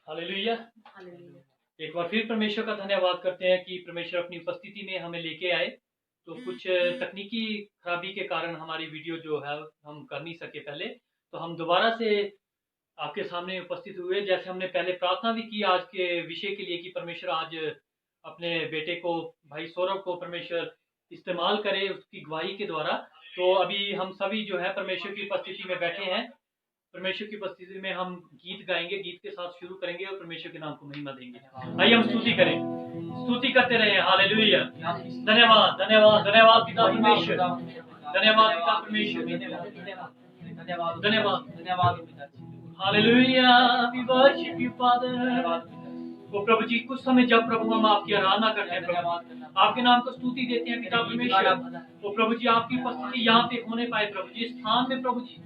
Hallelujah. Hallelujah. एक बार फिर परमेश्वर का धन्यवाद करते हैं कि परमेश्वर अपनी उपस्थिति में हमें लेके आए। तो कुछ तकनीकी खराबी के कारण हमारी वीडियो जो है हम कर नहीं सके पहले, तो हम दोबारा से आपके सामने उपस्थित हुए। जैसे हमने पहले प्रार्थना भी की आज के विषय के लिए कि परमेश्वर आज अपने बेटे को, भाई सौरभ को परमेश्वर इस्तेमाल करे उसकी गवाही के द्वारा। तो अभी हम सभी जो है परमेश्वर की उपस्थिति में बैठे हैं। परमेश्वर की उपस्थिति में हम गीत गाएंगे, गीत के साथ शुरू करेंगे और परमेश्वर के नाम को महिमा देंगे। आइए हम स्तुति करें, स्तुति करते रहे। हालेलुया। धन्यवाद धन्यवाद धन्यवाद पिता परमेश्वर, धन्यवाद पिता परमेश्वर, धन्यवाद धन्यवाद धन्यवाद। Hallelujah. We worship you father. वो प्रभु जी, कुछ समय जब प्रभु हम आपकी आराधना करते हैं, प्रभु आपके नाम को स्तुति देते हैं पिता परमेश्वर। वो प्रभु जी आपकी उपस्थिति यहाँ पे होने पाए प्रभु जी, इस स्थान में प्रभु जी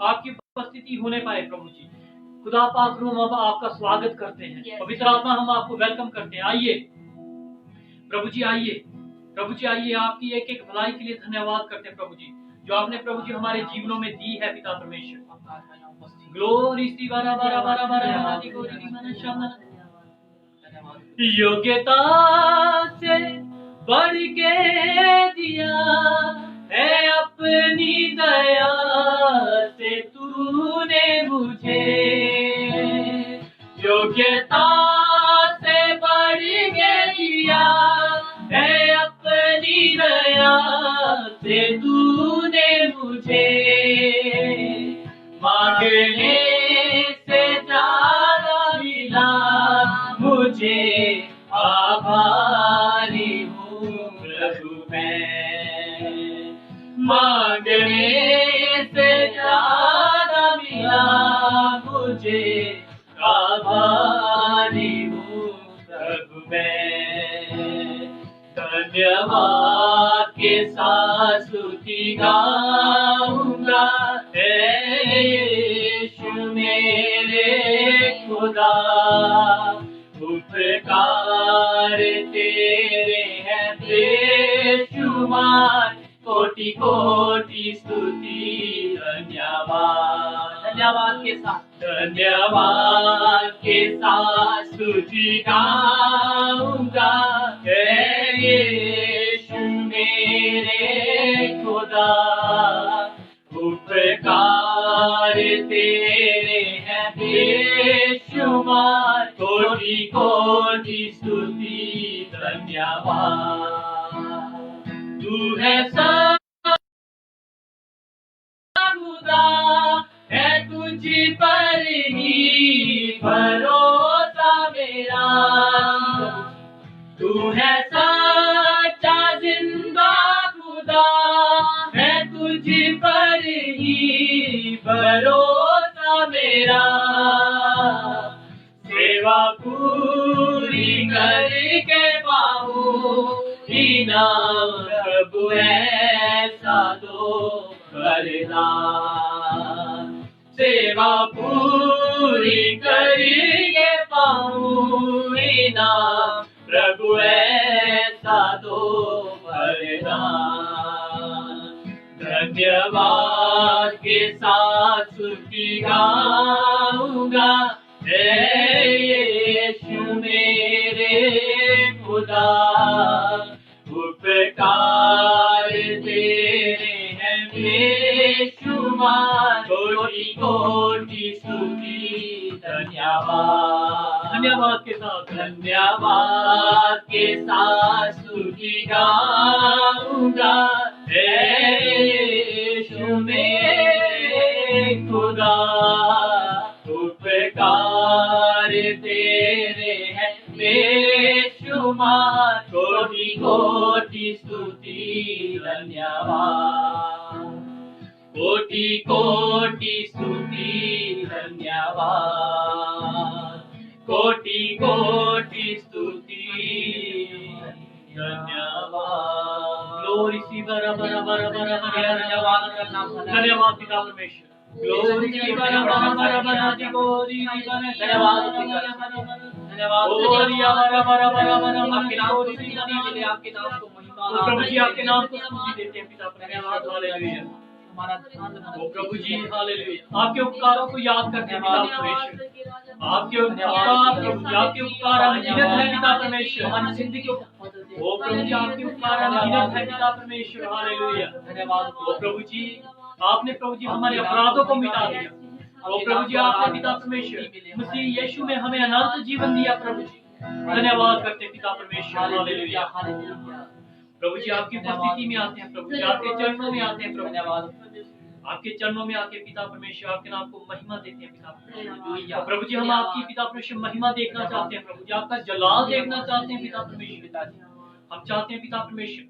आपकी उपस्थिति होने पाए प्रभु जी। खुदा पाक रूम हम आपका स्वागत करते हैं, पवित्र आत्मा हम आपको वेलकम करते हैं। आइए प्रभु जी, आइए प्रभु जी, आइए। आपकी एक एक भलाई के लिए धन्यवाद करते हैं प्रभु जी, जो आपने प्रभु जी हमारे जीवनों में दी है पिता परमेश्वर। ग्लोरी सी बारा बारा बारा बारा योग्यता से बढ़ के दिया है अपनी दया से तूने मुझे, योग्यता से बढ़ के दिया है अपनी दया से तूने मुझे, मांगने से ज्यादा मिला मुझे, आभारी हूँ प्रभु मैं, मांगने से ज्यादा मिला मुझे, आभारी हूँ प्रभु मैं। धन्यवाद के साथ स्तुति गाऊंगा यीशु मेरे खुदा, उपकार तेरे हैं बेशुमार, कोटि कोटि स्तुति धन्यवाद। धन्यवाद के साथ, धन्यवाद के साथ स्तुति गाऊंगा यीशु मेरे खुदा, उपकार तेरे हैं बेशुमार, कोटि कोटि स्तुति धन्यवाद। तू है खुदा, है तुझ पर ही भरोसा मेरा, तू है सच्चा जिंदा खुदा, है तुझ पर ही भरोसा मेरा, सेवा पूरी करके पाऊं इनाम प्रभु ऐसा दो वरदान, सेवा पूरी करके पाऊं इनाम प्रभु ऐसा दो वरदान। धन्यवाद के साथ स्तुति गाऊंगा यीशु मेरे खुदा, उपकार तेरे हैं बेशुमार, कोटि कोटि स्तुति धन्यवाद। धन्यवाद के साथ, धन्यवाद के साथ स्तुति गाऊंगा यीशु मेरे खुदा, उपकार तेरे हैं बेशुमार, कोटि कोटि स्तुति धन्यवाद, कोटि कोटि स्तुति धन्यवाद, कोटि कोटि स्तुति धन्यवाद। ग्लोरी सी बरा बरा बरा बरा धन्यवाद करना, धन्यवाद पिता परमेश्वर। ग्लोरी सी बरा बरा बरा बरा ग्लोरी धन्यवाद धन्यवाद आपके नाम को स्तुति के लिए, आपके नाम को महिमा, प्रभु जी आपके नाम को स्तुति देते हैं पिता धन्यवाद। हालेलुया। हमारा ध्यान, प्रभु जी हालेलुया। आपके उपकारों को याद करते हैं पिता परमेश्वर, आपके आपके उपकार अनगिनत है पिता परमेश्वर। हमारी जिंदगी ओ प्रभु जी, आपके उपकार अनगिनत है पिता परमेश्वर। हालेलुया। धन्यवाद ओ प्रभु जी, आपने प्रभु जी हमारे अपराधों को मिटा दिया। ओ प्रभु जी, आपने पिता परमेश्वर मसीह यीशु में हमें अनंत जीवन दिया। प्रभु जी धन्यवाद करते पिता परमेश्वर। हालेलुया। प्रभु जी, आपकी उपस्थिति में आते हैं। प्रभु जी, आपके चरणों में आते हैं। प्रभु धन्यवाद आपके चरणों में आके पिता परमेश्वर आपके नाम को महिमा देते हैं पिता परमेश्वर। हालेलुया। प्रभु जी, हम आपकी पिता परमेश्वर महिमा देखना चाहते हैं। प्रभु जी, आपका जलाल देखना चाहते हैं पिता परमेश्वर। पिताजी, हम चाहते हैं पिता परमेश्वर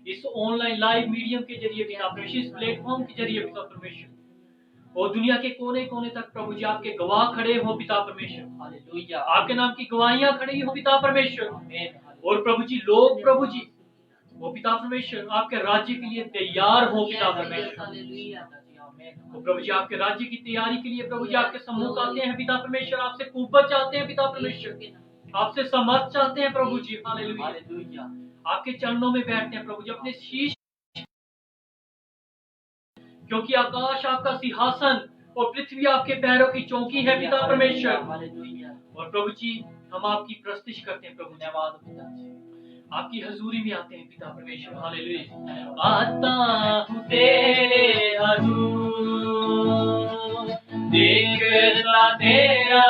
इस ऑनलाइन लाइव मीडियम के जरिए पिता परमेश्वर, इस प्लेटफॉर्म के जरिए पिता परमेश्वर और दुनिया के कोने कोने तक प्रभु जी आपके गवाह खड़े हो पिता परमेश्वर। हालेलुया। आपके नाम की गवाहियां खड़ी हो पिता परमेश्वर। आमीन। और प्रभु जी, लोग प्रभु जी वो पिता परमेश्वर आपके राज्य के लिए तैयार हो पिता परमेश्वर। हालेलुया। तो प्रभु जी, आपके राज्य की तैयारी के लिए प्रभु जी आपके सम्मुख आते हैं पिता परमेश्वर। आपसे कुव्वत चाहते हैं पिता परमेश्वर। आपसे समर्थ चाहते हैं प्रभु जी। हालेलुया। हालेलुया। आपके चरणों में बैठते हैं प्रभु जी अपने शीश, क्योंकि आकाश आपका सिंहासन और पृथ्वी आपके पैरों की चौकी है पिता परमेश्वर। हालेलुया। और प्रभु जी, हम आपकी प्रस्तिश करते हैं प्रभु। धन्यवाद पिताजी। आपकी हजूरी में आते हैं पिता परमेश्वर। हालेलुया। आता हूँ तेरे हजूर, देखता तेरा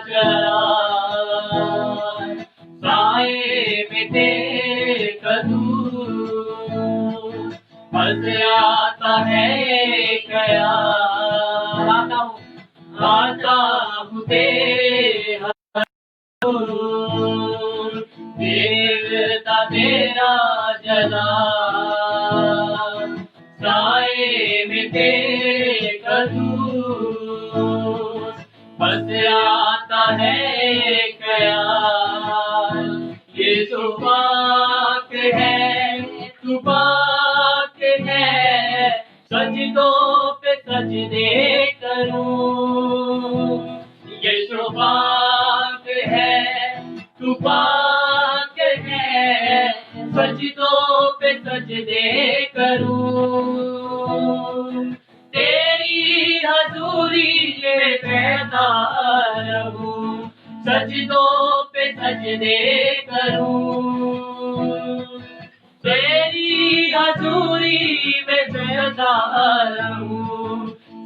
जलाल, साए में तेरे कदूर, बस आता है ख्याल। आता हूँ तेरे हजूर, देखता तेरा जलाल, साए में तेरे कदूर, बस आता है ख्याल। ये तो पाक है, तू पाक है, सजदों पे सजदे करूं। ये तो पाक है, तू पाक है, सजदों पे सजदे करूं। तेरी हजूरी में पैदा रहूं, सजदों पे सजदे करूं। तेरी हजूरी में पैदा रहूं,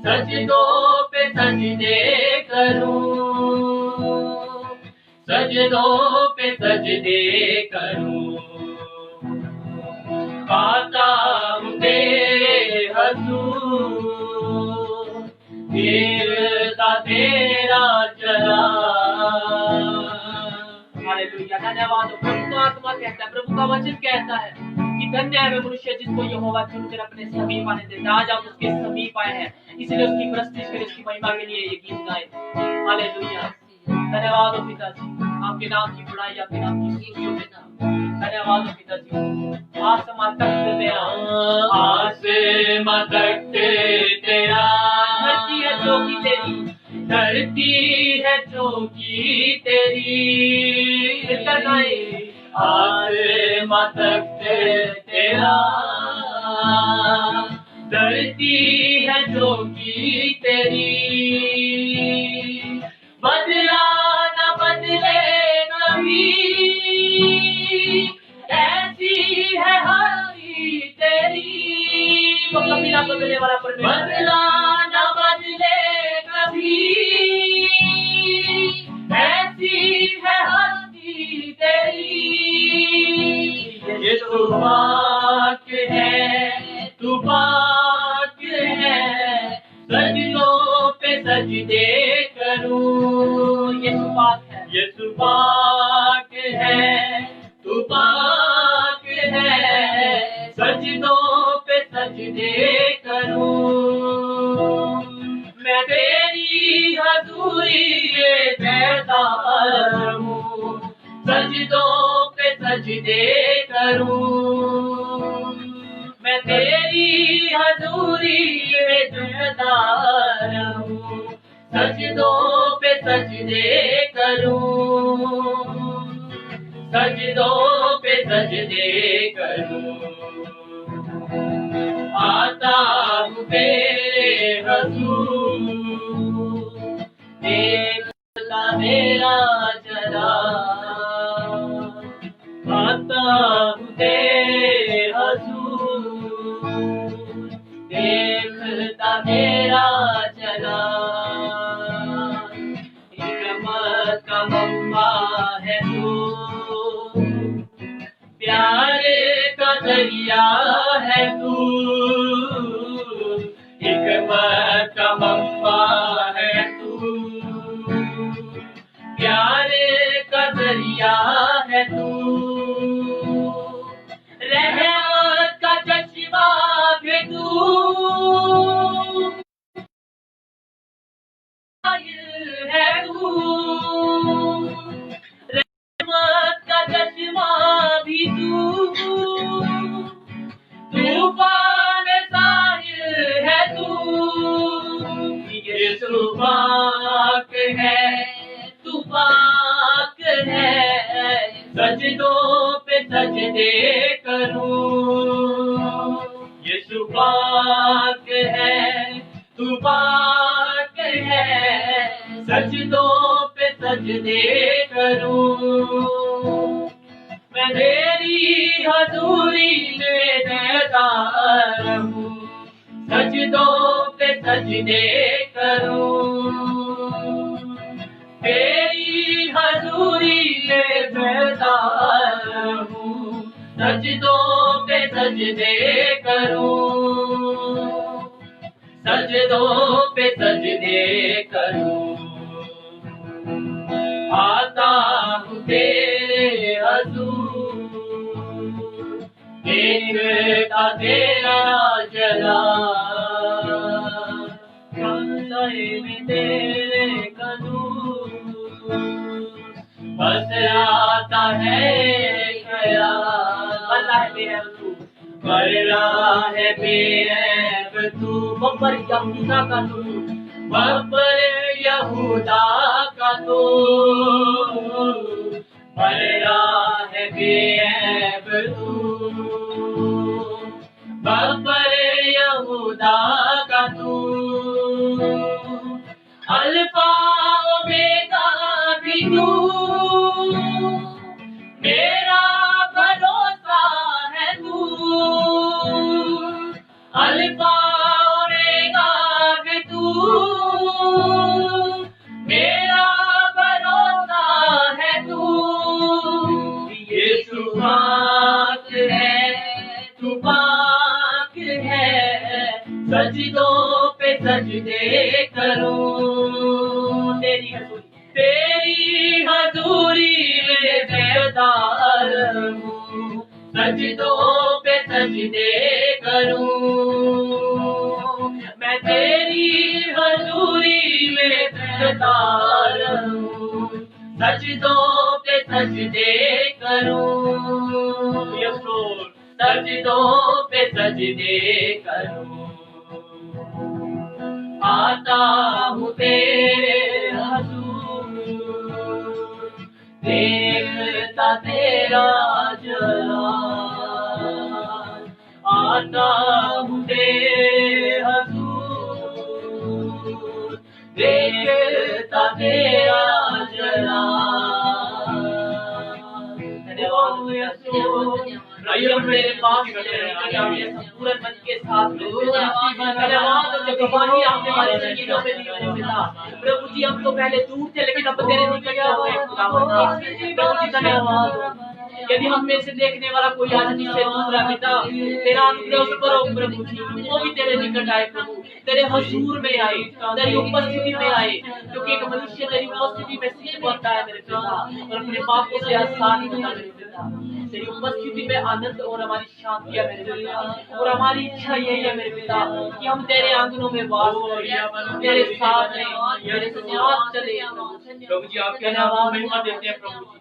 सजदों पे सजदे करूं। सजदों पे सजदे करूं। आता हूँ तेरे हजूर, देखता तेरा जलाल। हालेलुया। धन्यवाद। प्रभु का आत्मा कहता है, प्रभु का वचन कहता है कि धन्य है वे मनुष्य जिसको यहोवा चुनकर अपने समीप आने देता। आज आप उसके समीप आए हैं, इसलिए उसकी प्रस्तुति करें, उसकी महिमा के लिए ये गीत गाएं। हालेलुया। धन्यवाद हो पिताजी, आपके नाम की बुराई, आपके नाम की स्तुति हो पिता। धन्यवाद हो पिताजी। आसमान तख्त तेरा, आसमां तख्त तेरा, धरती है चौकी तेरी, धरती है चौकी तेरी। मिलकर गाएं। आसमां तख्त तेरा, धरती है चौकी तेरी। बदला न बदले कभी, ऐसी है हस्ती तेरी। वो कभी ना बदलने वाला परमेश्वर है। बदला न बदले कभी, ऐसी है हस्ती तेरी। ये तू पाक है, तू पाक है, सजदों पे सजदे करूं। यीशु पाक है, यीशु पाक है, तू पाक है, सजदों पे सजदे करूं। मैं तेरी हजूरी में पैदा रहूं, सजदों पे सजदे करूं। मैं तेरी हजूरी में पैदा रहूं, सजदों पे सजदे करूं। सजदों पे सजदे करूं। आता हूँ तेरे हजूर, देखता यीशु पाक है, तू पाक है, सजदों पे सजदे करूं। यीशु पाक है, तू पाक है, सजदों पे सजदे करूं। मैं तेरी हजूरी में बेदार हूँ, सजदों पे सजदे करूं। तेरी हजूरी में बेदार हूँ, सजदों पे सजदे करूं। सजदों पे सजदे करूं। आता हूँ तेरे हजूर, देखता तेरा जलाल, कंधे में तेरे कदूर, बस आता है ख्याल। बल्ला है बेअब तू, बब्बर यहूदा का तू, बब्बर यहूदा का तू, बल्ला है बेअब तू, बब्बर यहूदा का तू। अल्फा ओमेगा भी तू, मेरा भरोसा है तू। अल्फा ओमेगा भी तू, मेरा भरोसा है तू। यीशु पाक है, तू पाक है, सजदों पे सजदे करूं। तेरी हजूरी में बेदार हूँ, सजदों पे सजदे करूं। मैं तेरी हजूरी में बेदार हूँ, सजदों पे सजदे करूं। सजदों पे सजदे करूं। आता हूँ तेरे हजूर, देखता तेरा जलाल। आता हूँ तेरे हजूर, देखता तेरा जलाल। धन्यवाद यीशु। आइए हम मेरे पास पूरे मन के साथ धन्यवाद जो गवाही आपने हमारे जिंदगियों में दी है पिता। प्रभु जी हम तो पहले दूर थे लेकिन अब तेरे निकट हो गए खुदावंद। प्रभु जी धन्यवाद। यदि हम में से देखने वाला कोई आज से दूर है पिता, तेरा अनुग्रह उस पर हो प्रभु जी, वो भी तेरे निकट आए प्रभु, तेरे हजूर में आए, तेरी उपस्थिति में आए, क्योंकि एक मनुष्य तेरी उपस्थिति में सिद्ध बनता है मेरे पिता, और अपने पापों से आसान होता है मेरे पिता। तेरी उपस्थिति में आनंद और हमारी शांति है मेरे पिता, और हमारी इच्छा यही है मेरे पिता कि हम तेरे आंगनों में वास करें, तेरे साथ रहें, तेरे साथ चले। प्रभु जी आपके नाम को महिमा देते हैं, प्रभु जी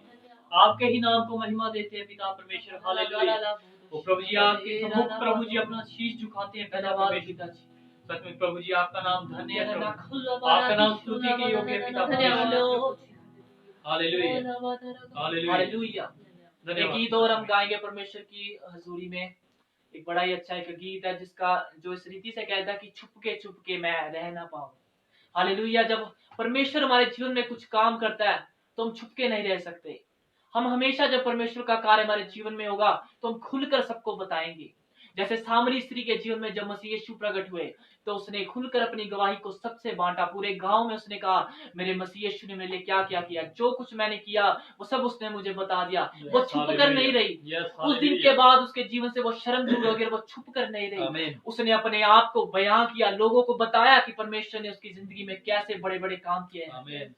आपके ही नाम को महिमा देते हैं पिता परमेश्वर। हालेलुया। वो प्रभु जी आपके सम्मुख प्रभु जी अपना शीश झुकाते हैं पिता परमेश्वर। सच में प्रभु जी आपका नाम धन्य है प्रभु, आपका नाम स्तुति के योग्य है पिता परमेश्वर। Hallelujah hallelujah. एक गीत और हम गाएंगे परमेश्वर की हजूरी में। एक बड़ा ही अच्छा एक गीत है जिसका जो इस रीति से कहता है कि छुप के मैं रह ना पाऊं। हालेलुया। जब परमेश्वर हमारे जीवन में कुछ काम करता है तो हम छुप के नहीं रह सकते। हम हमेशा जब परमेश्वर का कार्य हमारे जीवन में होगा तो हम खुलकर सबको बताएंगे। जैसे सामरी स्त्री के जीवन में जब मसीह यीशु प्रकट हुए तो उसने खुलकर अपनी गवाही को सबसे बांटा। पूरे गांव में उसने कहा मेरे मसीह यीशु ने मेरे लिए क्या क्या किया, जो कुछ मैंने किया वो सब उसने मुझे बता दिया। वो छुप कर नहीं रही। उस दिन के बाद उसके जीवन से वो शर्म दूर हो गई, वो छुप कर नहीं रही। उसने अपने आप को बयां किया, लोगों को बताया कि परमेश्वर ने उसकी जिंदगी में कैसे बड़े बड़े काम किए हैं।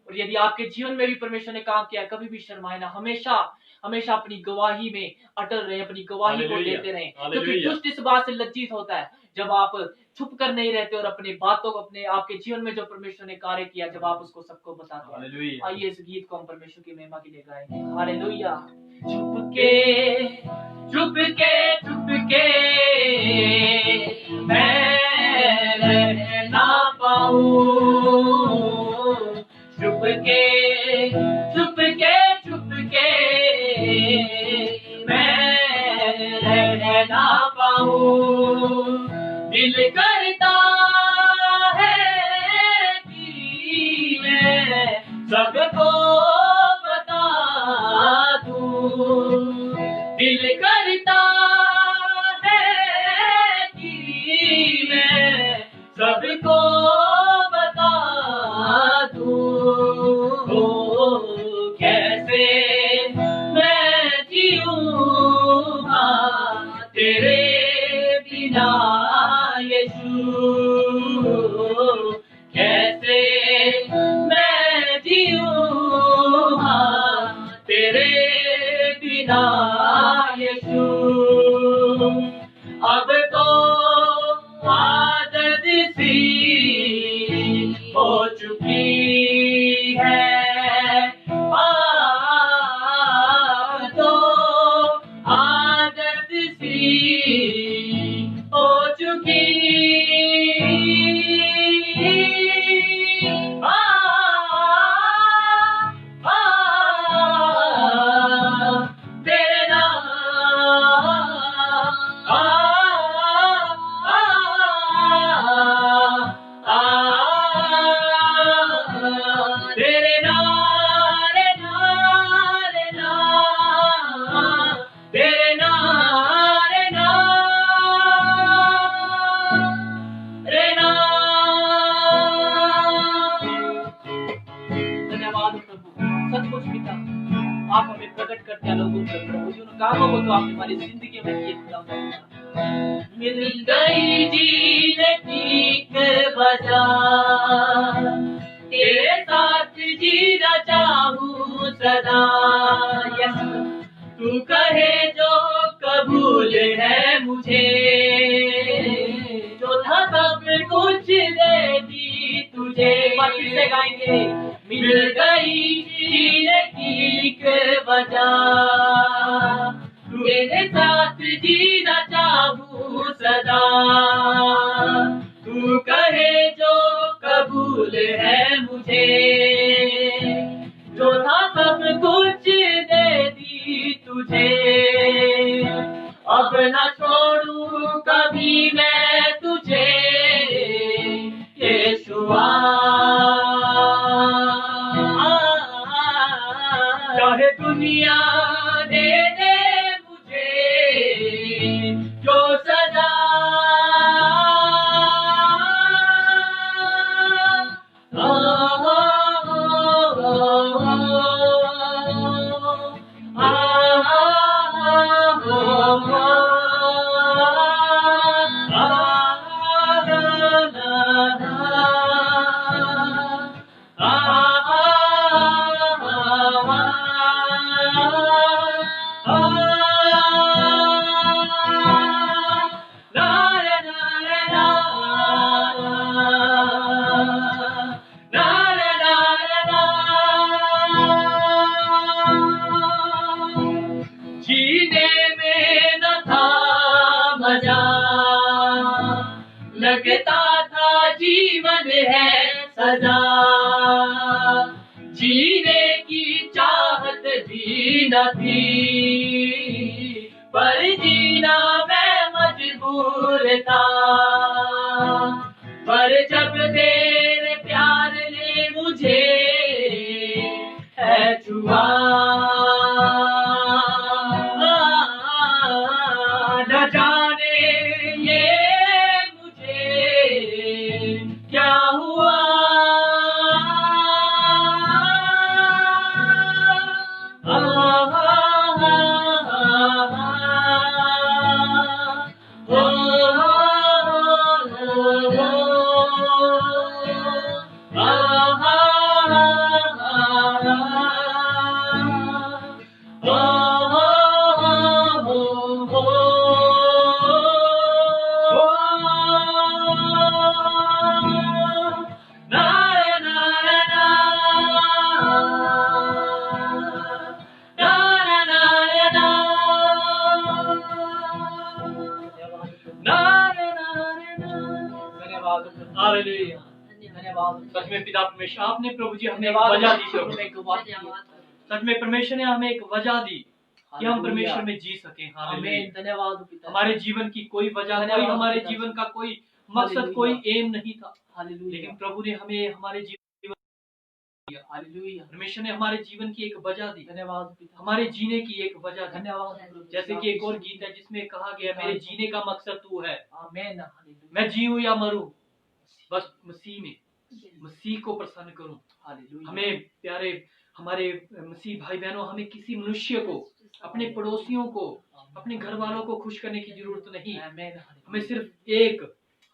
और यदि आपके जीवन में भी परमेश्वर ने काम किया, कभी भी शर्माए ना, हमेशा हमेशा अपनी गवाही में अटल रहे, अपनी गवाही को देते रहे, क्योंकि दुष्ट इस बात से लज्जित होता है जब आप छुप कर नहीं रहते और अपनी बातों को, अपने आपके जीवन में जो परमेश्वर ने कार्य किया, जब आप उसको सबको बताते हैं। आइए इस गीत को हम परमेश्वर की महिमा के लिए गाएंगे। हालेलुया। छुप के मैं रह ना पाऊं, हो चुकी है। अब तो आदत सी हो चुकी। तेरे नाम तेरे नारे नारे ना तेरे नारे ना रे ना। धन्यवाद प्रभु, सचमुच पिता आप हमें प्रकट करते हैं लोगों के प्रभु जी, उन कामों को तो आपने हमारी जिंदगी में किए खुदा। मिल गई जीने की एक वजह, तेरे साथ जीना चाहूँ सदा। यस, तू कहे जो कबूल है मुझे, जो था सब कुछ दे दी तुझे। फिर से गाएंगे। मिल गई जीने की एक वजह, तेरे साथ जीना चाहूँ सदा। तू कहे जो कबूल है मुझे, जो था सब कुछ दे दी तुझे। अब न छोड़ूं कभी मैं तुझे यीशुआ। चाहे दुनिया दे दे मुझे जो सजा, जीने में न था मजा, लगता था जीवन है सजा। जीने की चाहत भी न थी, पर जीना मैं मजबूर था। पर जब तेरे प्यार ने मुझे है छुआ, न जाने ये मुझे क्या हुआ। हालेलुया। धन्यवाद। सच में पिता परमेश्वर आपने प्रभु जी हमें वजह दी, सच में परमेश्वर ने हमें एक वजह दी कि हम परमेश्वर में जी सके। आमीन। धन्यवाद पिता। हमारे जीवन की कोई वजह, कोई हमारे जीवन का कोई मकसद, कोई एम नहीं था, लेकिन प्रभु ने हमें हमारे जीवन परमेश्वर ने हमारे जीवन की एक वजह दी। धन्यवाद पिता। हमारे जीने की एक वजह। धन्यवाद। जैसे कि एक और गीत है जिसमें कहा गया, मेरे जीने का मकसद तू है। आमीन। मैं जीऊं या मरूं बस मसीह में, मसीह को प्रसन्न करूं। हमें प्यारे हमारे मसीह भाई बहनों, हमें किसी मनुष्य को, अपने पड़ोसियों को, अपने घर वालों को खुश करने की जरूरत नहीं। हमें सिर्फ एक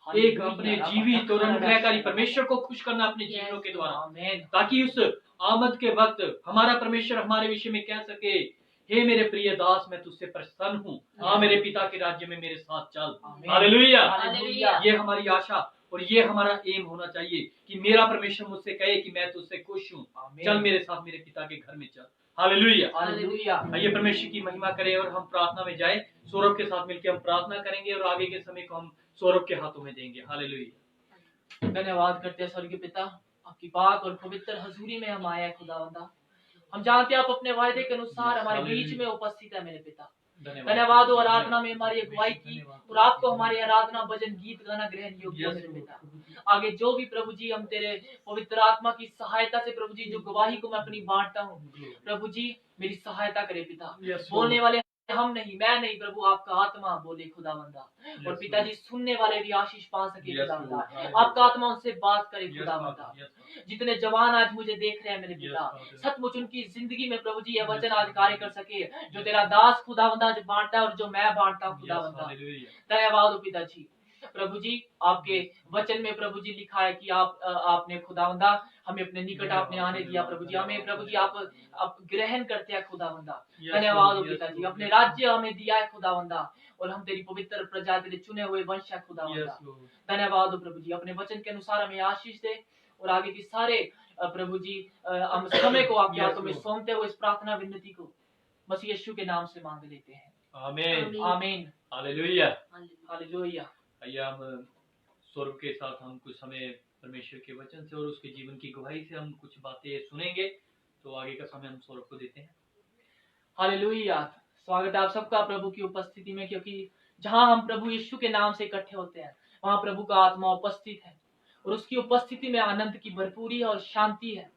अपने जीवित और अनुग्रहकारी परमेश्वर को खुश करना अपने जीवनों के द्वारा, ताकि उस आमद के वक्त हमारा परमेश्वर हमारे विषय में कह सके, हे मेरे प्रिय दास, मैं तुझसे प्रसन्न हूँ, हाँ मेरे पिता के राज्य में मेरे साथ चल। हालेलुया। ये हमारी आशा और ये हमारा एम होना चाहिए कि मेरा परमेश्वर मुझसे कहे कि मैं तुझसे खुश हूँ, चल मेरे साथ मेरे पिता के घर में चल। हालेलुया। हालेलुया। आइए परमेश्वर की महिमा करें और हम प्रार्थना में जाए। सौरभ के साथ मिलकर हम प्रार्थना करेंगे और आगे के समय को हम सौरभ के हाथों में देंगे। हालेलुया। धन्यवाद करते हैं स्वर्गीय पिता, आपकी पाक और पवित्र हजूरी में हम आए हैं खुदावंदा। हम जानते हैं आप अपने वायदे के अनुसार हमारे बीच में उपस्थित है मेरे पिता। धन्यवाद हो आराधना में हमारी अगुवाई की और आपको हमारी आराधना भजन गीत गाना ग्रहण योग्य हो मेरे पिता। आगे जो भी प्रभु जी हम तेरे पवित्र आत्मा की सहायता से प्रभु जी जो गवाही को मैं अपनी बांटता हूँ, प्रभु जी मेरी सहायता करे पिता। बोलने वाले हम नहीं, मैं नहीं प्रभु, आपका आत्मा बोले खुदावंदा। और पिताजी सुनने वाले भी आशीष पा सके खुदावंदा, आपका आत्मा उनसे बात करे खुदावंदा। जितने जवान आज मुझे देख रहे हैं मेरे पिता, सचमुच उनकी जिंदगी में प्रभु जी यह वचन आज कार्य कर सके जो तेरा दास खुदावंदा आज बांटता है और जो मैं बांटता हूँ खुदावंदा। धन्यवाद पिताजी। प्रभु जी आपके वचन में प्रभु जी लिखा है कि आपने खुदावंदा हमें अपने निकट आपने आने दिया प्रभु जी, हमें प्रभु जी आप ग्रहण करते हैं खुदावंदा। धन्यवाद पिताजी, अपने राज्य हमें दिया है खुदावंदा और हम तेरी पवित्र प्रजा तेरे चुने हुए वंश है खुदावंदा। धन्यवाद प्रभु जी, अपने वचन के अनुसार हमें आशीष दे और आगे की सारे प्रभु जी हम समय को आपके हाथों में सौंपते हुए इस प्रार्थना विनती को मसीह यीशु के नाम से मांग लेते हैं। आमीन आमीन। हालेलुया। हालेलुया। आइए हम सौरभ के साथ हम कुछ समय परमेश्वर के वचन से और उसके जीवन की गवाही से हम कुछ बातें सुनेंगे, तो आगे का समय हम सौरभ को देते हैं। हालेलुया। स्वागत है आप सबका प्रभु की उपस्थिति में, क्योंकि जहां हम प्रभु यीशु के नाम से इकट्ठे होते हैं वहां प्रभु का आत्मा उपस्थित है और उसकी उपस्थिति में आनंद की भरपूरी है और शांति है।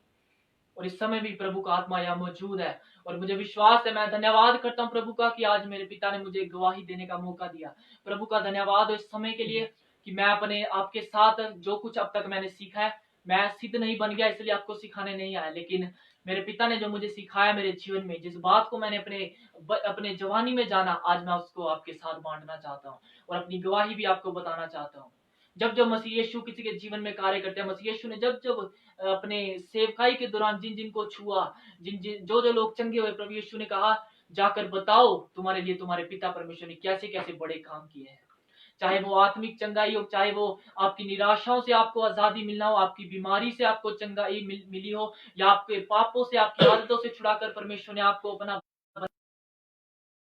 और इस समय भी प्रभु का आत्मा यहाँ मौजूद है और मुझे विश्वास है, मैं धन्यवाद करता हूँ प्रभु का कि आज मेरे पिता ने मुझे गवाही देने का मौका दिया। प्रभु का धन्यवाद हो इस समय के लिए कि मैं अपने आपके साथ जो कुछ अब तक मैंने सीखा है, मैं सिद्ध नहीं बन गया इसलिए आपको सिखाने नहीं आया, लेकिन मेरे पिता ने जो मुझे सिखाया मेरे जीवन में, जिस बात को मैंने अपने जवानी में जाना, आज मैं उसको आपके साथ बांटना चाहता हूँ और अपनी गवाही भी आपको बताना चाहता हूँ। जब जब मसीह यीशु किसी के जीवन में कार्य करते हैं, मसीह यीशु ने जब जब अपने सेवकाई के दौरान जिन जिन को छुआ, जो जो लोग चंगे हुए, प्रभु यीशु ने कहा जाकर बताओ तुम्हारे लिए तुम्हारे पिता परमेश्वर ने कैसे कैसे बड़े काम किए हैं। चाहे वो आत्मिक चंगाई हो, चाहे वो आपकी निराशाओं से आपको आजादी मिलना हो, आपकी बीमारी से आपको चंगाई मिली हो, या आपके पापों से आपकी आदतों से छुड़ाकर परमेश्वर ने आपको अपना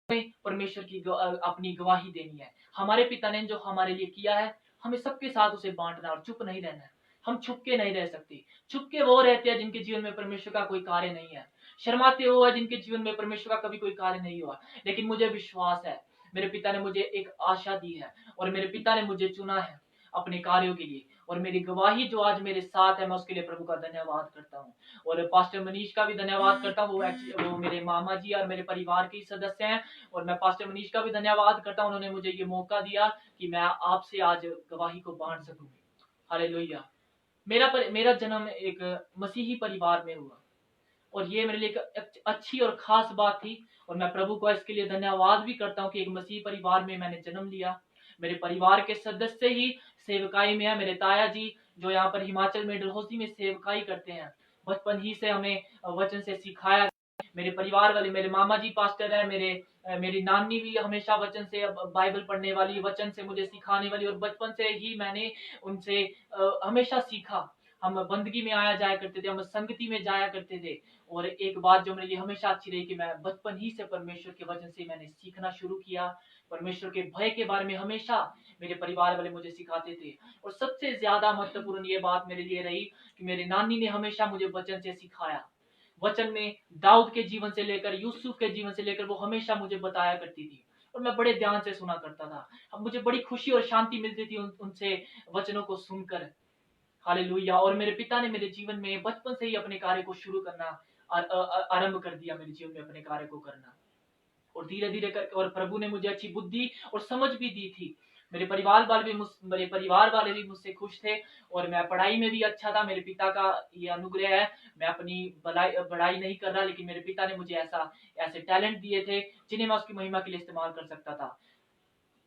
परमेश्वर की अपनी गवाही देनी है। हमारे पिता ने जो हमारे लिए किया है हमें सबके साथ उसे बांटना और चुप नहीं रहना है। हम छुप के नहीं रह सकते। छुप के वो रहते हैं जिनके जीवन में परमेश्वर का कोई कार्य नहीं है। शर्माते वो है जिनके जीवन में परमेश्वर का कभी कोई कार्य नहीं हुआ। लेकिन मुझे विश्वास है, मेरे पिता ने मुझे एक आशा दी है और मेरे पिता ने मुझे चुना है अपने कार्यों के लिए, और मेरी गवाही जो आज मेरे साथ है, मैं उसके लिए प्रभु का धन्यवाद करता हूँ। और पास्टर मनीष का भी धन्यवाद करता हूँ, वो मेरे मामा जी और मेरे परिवार के सदस्य हैं, और मैं पास्टर मनीष का भी धन्यवाद करता हूँ, उन्होंने मुझे ये मौका दिया कि मैं आपसे आज गवाही को बांट सकूं। हालेलुया। मेरा जन्म एक मसीही परिवार में हुआ और ये मेरे लिए एक अच्छी और खास बात थी, और मैं प्रभु को इसके लिए धन्यवाद भी करता हूँ कि एक मसीही परिवार में मैंने जन्म लिया। मेरे परिवार के सदस्य ही सेवकाई में है। मेरे ताया जी जो यहाँ पर हिमाचल में डलहौजी में सेवकाई करते हैं, बचपन ही से हमें वचन से सिखाया। मेरे परिवार वाले, मेरे मामा जी पास्टर है, मेरी नानी भी हमेशा वचन से बाइबल पढ़ने वाली, वचन से मुझे सिखाने वाली, और बचपन से ही मैंने उनसे हमेशा सीखा। हम बंदगी में आया जाया करते थे, हम संगति में जाया करते थे, और एक बात जो मेरे लिए हमेशा अच्छी रही कि मैं बचपन ही से परमेश्वर के वचन से मैंने सीखना शुरू किया। परमेश्वर के भय के बारे में हमेशा मेरे परिवार वाले मुझे सिखाते थे, और सबसे ज्यादा महत्वपूर्ण ये बात मेरे लिए रही कि मेरी नानी ने हमेशा मुझे वचन से सिखाया। वचन में दाऊद के जीवन से लेकर यूसुफ के जीवन से लेकर वो हमेशा मुझे बताया करती थी, और मैं बड़े ध्यान से सुना करता था। अब मुझे बड़ी खुशी और शांति मिलती थी उनसे वचनों को सुनकर। हालेलुया। और मेरे पिता ने मेरे जीवन में बचपन से ही अपने कार्य को शुरू करना आरंभ कर दिया, मेरे जीवन में अपने कार्य को करना, और धीरे धीरे करके, और प्रभु ने मुझे अच्छी बुद्धि और समझ भी दी थी। मेरे परिवार वाले भी मुझसे खुश थे, और मैं पढ़ाई में भी अच्छा था। मेरे पिता का ये अनुग्रह है, मैं अपनी पढ़ाई नहीं कर रहा, लेकिन मेरे पिता ने मुझे ऐसे टैलेंट दिए थे जिन्हें मैं उसकी महिमा के लिए इस्तेमाल कर सकता था।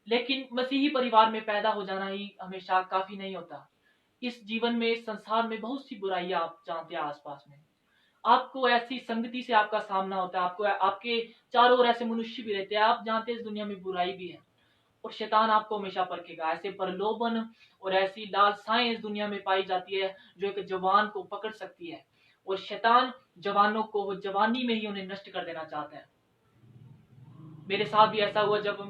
लेकिन मसीही परिवार में पैदा हो जाना ही हमेशा काफी नहीं होता। इस जीवन में, इस संसार में बहुत सी बुराइयां आप जानते हैं आसपास में। आपको ऐसी संगति से आपका सामना होता है, आपको आपके चारों ओर ऐसे मनुष्य भी रहते हैं। आप जानते हैं इस दुनिया में बुराई भी है, और शैतान आपको हमेशा परखेगा। ऐसे प्रलोभन और ऐसी लालसाएं इस दुनिया में पाई जाती है जो एक जवान को पकड़ सकती है, और शैतान जवानों को वो जवानी में ही उन्हें नष्ट कर देना चाहता है। मेरे साथ भी ऐसा हुआ जब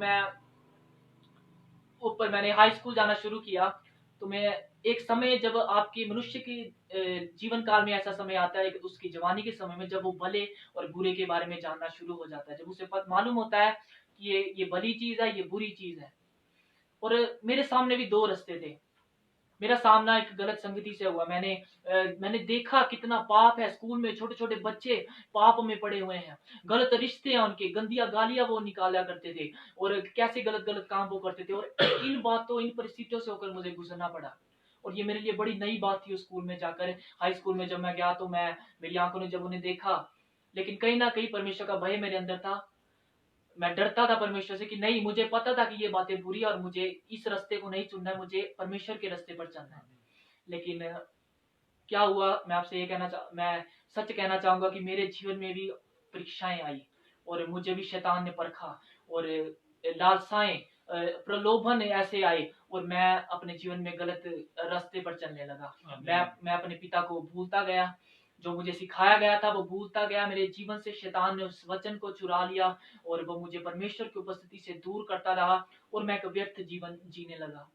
मैंने हाई स्कूल जाना शुरू किया, तो मैं एक समय जब आपकी मनुष्य की जीवन काल में ऐसा समय आता है कि उसकी जवानी के समय में जब वो भले और बुरे के बारे में जानना शुरू हो जाता है, जब उसे मालूम होता है कि ये भली चीज है, ये बुरी चीज है। और मेरे सामने भी दो रास्ते थे। मेरा सामना एक गलत संगति से हुआ। मैंने देखा कितना पाप है। स्कूल में छोटे छोटे बच्चे पाप में पड़े हुए हैं, गलत रिश्ते हैं उनके, गंदिया गालियां वो निकाला करते थे, और कैसे गलत गलत काम वो करते थे। और इन परिस्थितियों से होकर मुझे गुजरना पड़ा। और ये मेरे लिए बड़ी नई बात थी। उस स्कूल में जाकर, हाई स्कूल में जब मैं गया, तो मेरी आंखों ने जब उन्हें देखा, लेकिन कहीं ना कहीं परमेश्वर का भय मेरे अंदर था। मैं डरता था परमेश्वर से कि नहीं, मुझे पता था कि ये बातें बुरी है और मुझे इस रास्ते को नहीं चुनना है, मुझे परमेश्वर के रास्ते पर चलना है। लेकिन क्या हुआ, मैं सच कहना चाहूंगा कि मेरे जीवन में भी परीक्षाएं आई, और मुझे भी शैतान ने परखा, और लालसाएं, प्रलोभन ऐसे आए, और मैं अपने जीवन में गलत रास्ते पर चलने लगा। मैं अपने पिता को भूलता गया, जो मुझे सिखाया गया था वो भूलता गया। मेरे जीवन से शैतान ने उस वचन को चुरा लिया, और वो मुझे परमेश्वर की उपस्थिति से दूर करता रहा, और मैं एक व्यर्थ जीवन जीने लगा।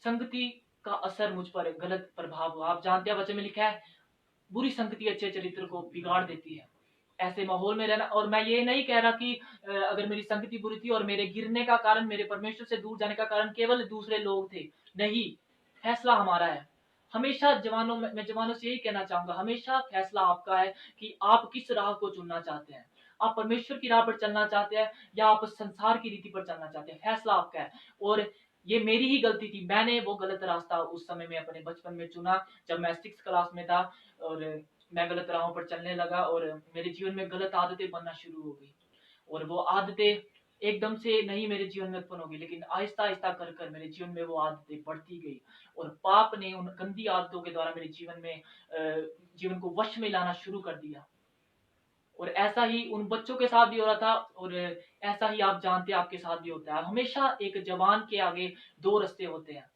संगति का असर मुझ पर गलत प्रभाव हुआ। आप जानते हैं, वचन में लिखा है, बुरी संगति अच्छे चरित्र को बिगाड़ देती है। ऐसे माहौल में रहना, और मैं ये नहीं कह रहा कि अगर मेरी संगति बुरी थी और मेरे गिरने का कारण, मेरे परमेश्वर से दूर जाने का कारण केवल दूसरे लोग थे, नहीं, फैसला हमारा है। हमेशा मैं जवानों से यही कहना चाहूंगा, हमेशा फैसला आपका है कि आप किस राह को चुनना चाहते हैं। आप परमेश्वर की राह पर चलना चाहते हैं या आप संसार की रीति पर चलना चाहते हैं, फैसला आपका है। और ये मेरी ही गलती थी, मैंने वो गलत रास्ता उस समय में अपने बचपन में चुना, जब मैं 6th क्लास में था, और मैं गलत राहों पर चलने लगा, और मेरे जीवन में गलत आदतें बनना शुरू हो गई। और वो आदतें एकदम से नहीं मेरे जीवन में उत्पन्न होगी, लेकिन आहिस्ता आहिस्ता कर कर मेरे जीवन में वो आदतें बढ़ती गई, और पाप ने उन गंदी आदतों के द्वारा मेरे जीवन को वश में लाना शुरू कर दिया। और ऐसा ही उन बच्चों के साथ भी हो रहा था, और ऐसा ही आप जानते हैं आपके साथ भी होता है। हमेशा एक जवान के आगे दो रास्ते होते हैं।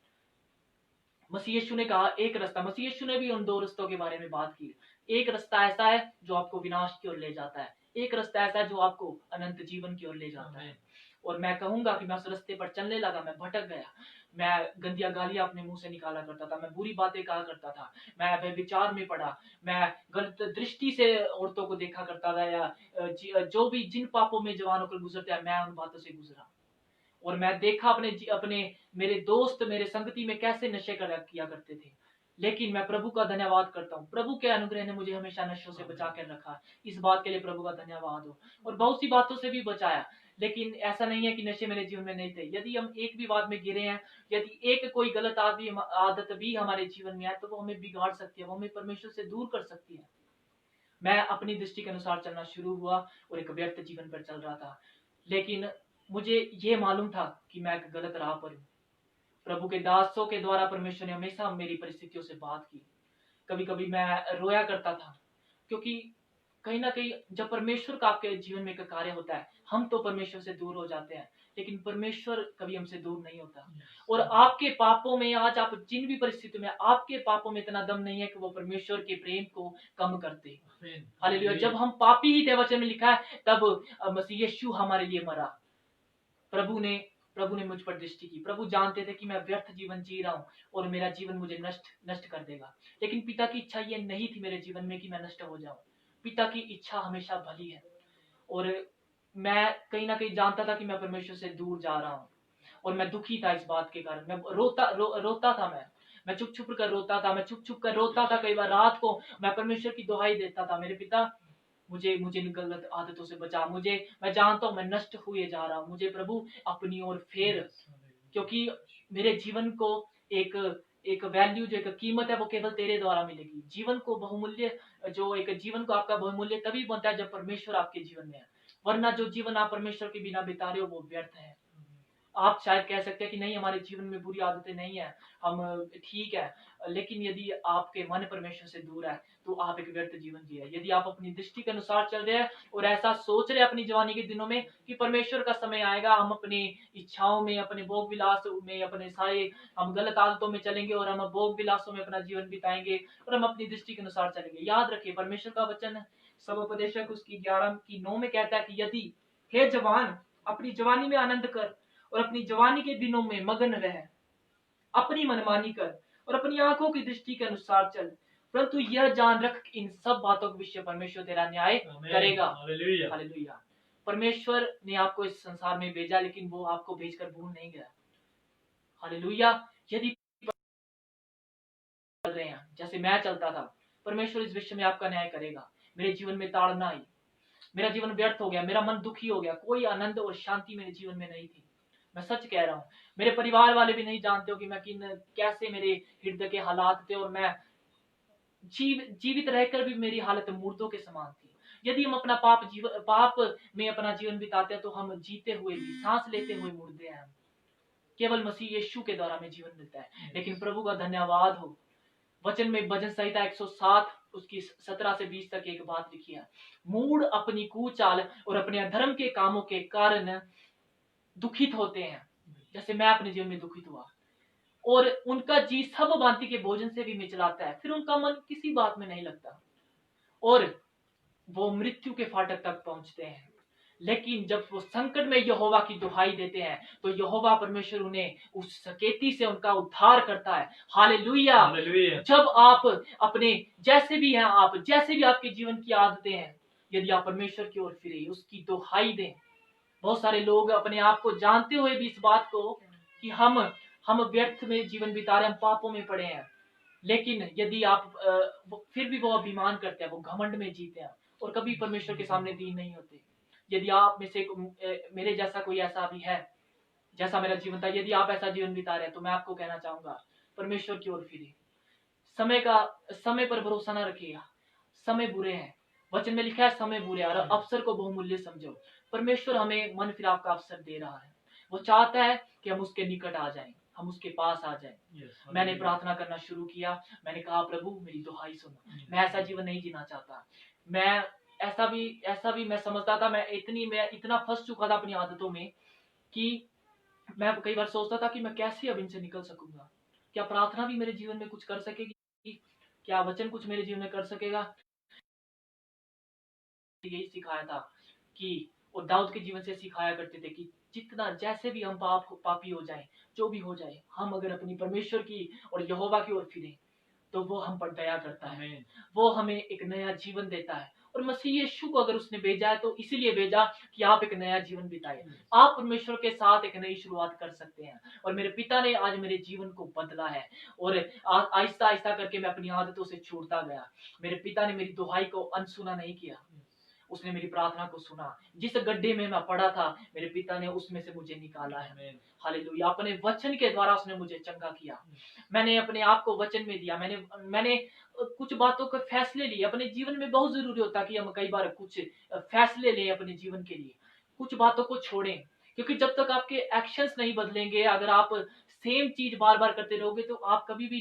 मसीह यीशु ने कहा एक रास्ता, मसीह यीशु ने भी उन दो रास्तों के बारे में बात की। एक रास्ता ऐसा है जो आपको विनाश की ओर ले जाता है, एक रास्ता ऐसा है जो आपको अनंत जीवन की ओर ले जाता है। और मैं कहूंगा कि मैं उस रास्ते पर चलने लगा, मैं भटक गया। मैं गंदिया गालियां अपने मुंह से निकाला करता था, मैं बुरी बातें कहा करता था, मैं व्यभिचार में पड़ा, मैं गलत दृष्टि से औरतों को देखा करता था, या जो भी जिन पापों में जवान होकर गुजरते हैं, मैं उन बातों से गुजरा। और मैं देखा अपने मेरे दोस्त मेरे संगति में कैसे नशे किया करते थे। लेकिन मैं प्रभु का धन्यवाद करता हूँ, प्रभु के अनुग्रह ने मुझे हमेशा नशों से बचा कर रखा। इस बात के लिए प्रभु का धन्यवाद हो। और बहुत सी बातों से भी बचाया, लेकिन ऐसा नहीं है कि नशे मेरे जीवन में नहीं थे। यदि हम एक भी बात में गिरे हैं, यदि एक कोई गलत आदत भी हमारे जीवन में है, तो वो हमें बिगाड़ सकती है, वो हमें परमेश्वर से दूर कर सकती है। मैं अपनी दृष्टि के अनुसार चलना शुरू हुआ और एक व्यर्थ जीवन पर चल रहा था, लेकिन मुझे ये मालूम था कि मैं एक गलत राह पर हूँ। प्रभु के दासों के द्वारा परमेश्वर ने हमेशा मेरी परिस्थितियों से बात की। कभी कभी मैं रोया करता था, क्योंकि कहीं ना कहीं जब परमेश्वर का आपके जीवन में एक कार्य होता है, हम तो परमेश्वर से दूर हो जाते हैं, लेकिन परमेश्वर कभी हमसे दूर नहीं होता। और आपके पापों में, आज आप जिन भी परिस्थितियों में, आपके पापों में इतना दम नहीं है कि वो परमेश्वर के प्रेम को कम करते। हालेलुया। जब हम पापी ही थे, वचन में लिखा है, तब मसीह यीशु हमारे लिए मरा। प्रभु ने मुझ पर दृष्टि की। प्रभु जानते थे कि मैं व्यर्थ जीवन जी रहा हूँ और मेरा जीवन मुझे नष्ट कर देगा, लेकिन पिता की इच्छा ये नहीं थी मेरे जीवन में कि मैं नष्ट हो जाऊं। पिता की इच्छा हमेशा भली है, और मैं कहीं ना कहीं जानता था कि मैं परमेश्वर से दूर जा रहा हूँ, और मैं दुखी था इस बात के कारण। मैं रोता था, मैं चुप छुप कर रोता था, मैं चुप छुप कर रोता था। कई बार रात को मैं परमेश्वर की दुहाई देता था, मेरे पिता मुझे इन गलत आदतों से बचा, मैं जानता हूँ मैं नष्ट हुए जा रहा हूँ, मुझे प्रभु अपनी ओर फेर, क्योंकि मेरे जीवन को एक वैल्यू, जो एक कीमत है, वो केवल तेरे द्वारा मिलेगी। जीवन को आपका बहुमूल्य तभी बनता है जब परमेश्वर आपके जीवन में है, वरना जो जीवन आप परमेश्वर के बिना बिता रहे हो वो व्यर्थ है। आप शायद कह सकते हैं कि नहीं, हमारे जीवन में बुरी आदतें नहीं है, हम ठीक है। लेकिन यदि आपके मन परमेश्वर से दूर है तो आप एक व्यर्थ जीवन जी रहे हैं। यदि आप अपनी दृष्टि के अनुसार चल रहे हैं और ऐसा सोच रहे हैं अपनी जवानी के दिनों में कि परमेश्वर का समय आएगा, हम अपनी इच्छाओं में, अपने भोग विलास में, अपने सारे हम गलत आदतों में चलेंगे और हम भोग विलासों में अपना जीवन बिताएंगे और हम अपनी दृष्टि के अनुसार चलेंगे। याद रखिए, परमेश्वर का वचन सबोपदेशक उसकी 11:9 में कहता है कि यदि हे जवान अपनी जवानी में आनंद कर और अपनी जवानी के दिनों में मगन रह, अपनी मनमानी कर और अपनी आंखों की दृष्टि के अनुसार चल, परंतु यह जान रख कि इन सब बातों के विषय परमेश्वर तेरा न्याय करेगा। हालेलुया। हालेलुया। परमेश्वर ने आपको इस संसार में भेजा, लेकिन वो आपको भेजकर भूल नहीं गया। हालेलुया। यदि चल रहे हैं जैसे मैं चलता था, परमेश्वर इस विषय में आपका न्याय करेगा। मेरे जीवन में ताड़ना आई, मेरा जीवन व्यर्थ हो गया, मेरा मन दुखी हो गया, कोई आनंद और शांति मेरे जीवन में नहीं थी। मैं सच कह रहा हूँ, मेरे परिवार वाले भी नहीं जानते हो कि मैं कैसे मेरे हृदय के हालात थे, और मैं जीवित रहकर भी मेरी हालत मुर्दों के समान थी। यदि हम अपना पाप में अपना जीवन बिताते हैं तो हम जीते हुए भी, सांस लेते हुए मुर्दे हैं। केवल मसीह यीशु के द्वारा हमें जीवन मिलता है। लेकिन प्रभु का धन्यवाद हो, वचन में भजन संहिता 107 उसकी 17 से 20 तक एक बात लिखी है, मूढ़ अपनी कुचाल और अपने अधर्म के कामों के कारण दुखित होते हैं, जैसे मैं अपने जीवन में दुखित हुआ, और उनका जी सब भांति के भोजन से भी मिचलाता है, फिर उनका मन किसी बात में नहीं लगता और वो मृत्यु के फाटक तक पहुंचते हैं। लेकिन जब वो संकट में यहोवा की दुहाई देते हैं तो यहोवा परमेश्वर उन्हें उस सकेती से उनका उद्धार करता है। हालेलुया। जब आप अपने जैसे भी हैं, आप जैसे भी आपके जीवन की आदतें हैं, यदि आप परमेश्वर की ओर फिरे, उसकी दुहाई दें। बहुत सारे लोग अपने आप को जानते हुए भी इस बात को कि हम व्यर्थ में जीवन बिता रहे हैं, हम पापों में पड़े हैं, लेकिन यदि आप फिर भी वो अभिमान करते हैं, वो घमंड में जीते हैं और कभी परमेश्वर के सामने दीन नहीं होते। यदि आप में से मेरे जैसा कोई ऐसा भी है, जैसा मेरा जीवन था, यदि आप ऐसा जीवन बिता रहे हैं तो मैं आपको कहना चाहूंगा, परमेश्वर की ओर फिरे। समय पर भरोसा न रखिएगा, समय बुरे हैं। वचन में लिखा है समय बुरे और अवसर को बहुमूल्य समझो। परमेश्वर हमें मन फिराव का अवसर दे रहा है। वो चाहता है कि हम उसके निकट आ जाएं, हम उसके पास आ जाएं। मैंने प्रार्थना करना शुरू किया, मैंने कहा प्रभु मेरी दुहाई सुनो, मैं ऐसा जीवन नहीं जीना चाहता। मैं ऐसा भी मैं समझता था, मैं इतना फंस चुका था अपनी आदतों में कि मैं कई बार सोचता था कि मैं कैसे अब इनसे निकल सकूंगा। क्या प्रार्थना भी मेरे जीवन में कुछ कर सकेगी? क्या वचन कुछ मेरे जीवन में कर सकेगा? यही सिखाया था कि, और दाऊद के जीवन से सिखाया करते थे कि जितना जैसे भी हम पापी हो जाए, जो भी हो जाए, हम अगर अपनी परमेश्वर की और यहोवा की ओर फिरे तो वो हम पर दया करता है, वो हमें एक नया जीवन देता है। और मसीह यीशु को अगर उसने भेजा है तो इसीलिए भेजा कि आप एक नया जीवन बिताए, आप परमेश्वर के साथ एक नई शुरुआत कर सकते हैं। और मेरे पिता ने आज मेरे जीवन को बदला है और आहिस्ता आहिस्ता करके मैं अपनी आदतों से छूटता गया। मेरे पिता ने मेरी दुहाई को अनसुना नहीं किया, उसने मेरी प्रार्थना को सुना। जिस गड्ढे में मैं पड़ा था, मेरे पिता ने उसमें से मुझे निकाला है। हालेलुया। अपने वचन के द्वारा उसने मुझे चंगा किया। मैंने अपने आप को वचन में दिया, मैंने कुछ बातों के फैसले लिए। अपने जीवन में बहुत जरूरी होता है कि हम कई बार कुछ फैसले लें अपने जीवन के लिए, कुछ बातों को छोड़ें, क्योंकि जब तक आपके एक्शंस नहीं बदलेंगे, अगर आप सेम चीज बार बार करते रहोगे तो आप कभी भी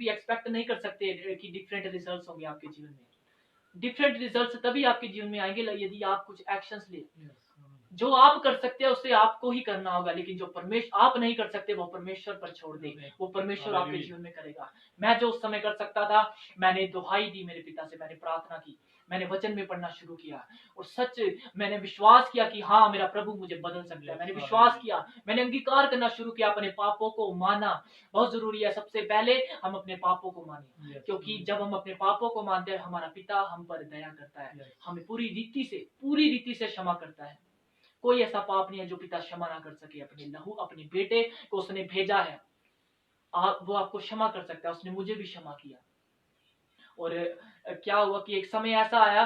एक्सपेक्ट नहीं कर सकते कि डिफरेंट रिजल्ट्स होंगे आपके जीवन में। डिफरेंट रिजल्ट्स तभी आपके जीवन में आएंगे यदि आप कुछ एक्शंस ले। जो आप कर सकते हैं उससे आपको ही करना होगा, लेकिन जो परमेश्वर आप नहीं कर सकते वो परमेश्वर पर छोड़ दे, वो परमेश्वर आपके जीवन में करेगा। मैं जो उस समय कर सकता था, मैंने दुहाई दी मेरे पिता से, मैंने प्रार्थना की, मैंने वचन में पढ़ना शुरू किया और सच मैंने विश्वास किया कि हाँ मेरा प्रभु मुझे बदल सकता है। मैंने विश्वास किया, मैंने अंगीकार करना शुरू किया, अपने पापों को माना। बहुत जरूरी है, सबसे पहले हम अपने पापों को माने, क्योंकि जब हम अपने पापों को मानते हैं हमारा पिता हम पर दया करता है, हमें पूरी रीति से क्षमा करता है। कोई ऐसा पाप नहीं है जो पिता क्षमा ना कर सके। अपने लहू अपने बेटे को उसने भेजा है, वो आपको क्षमा कर सकता है। उसने मुझे भी क्षमा किया। और क्या हुआ कि एक समय ऐसा आया,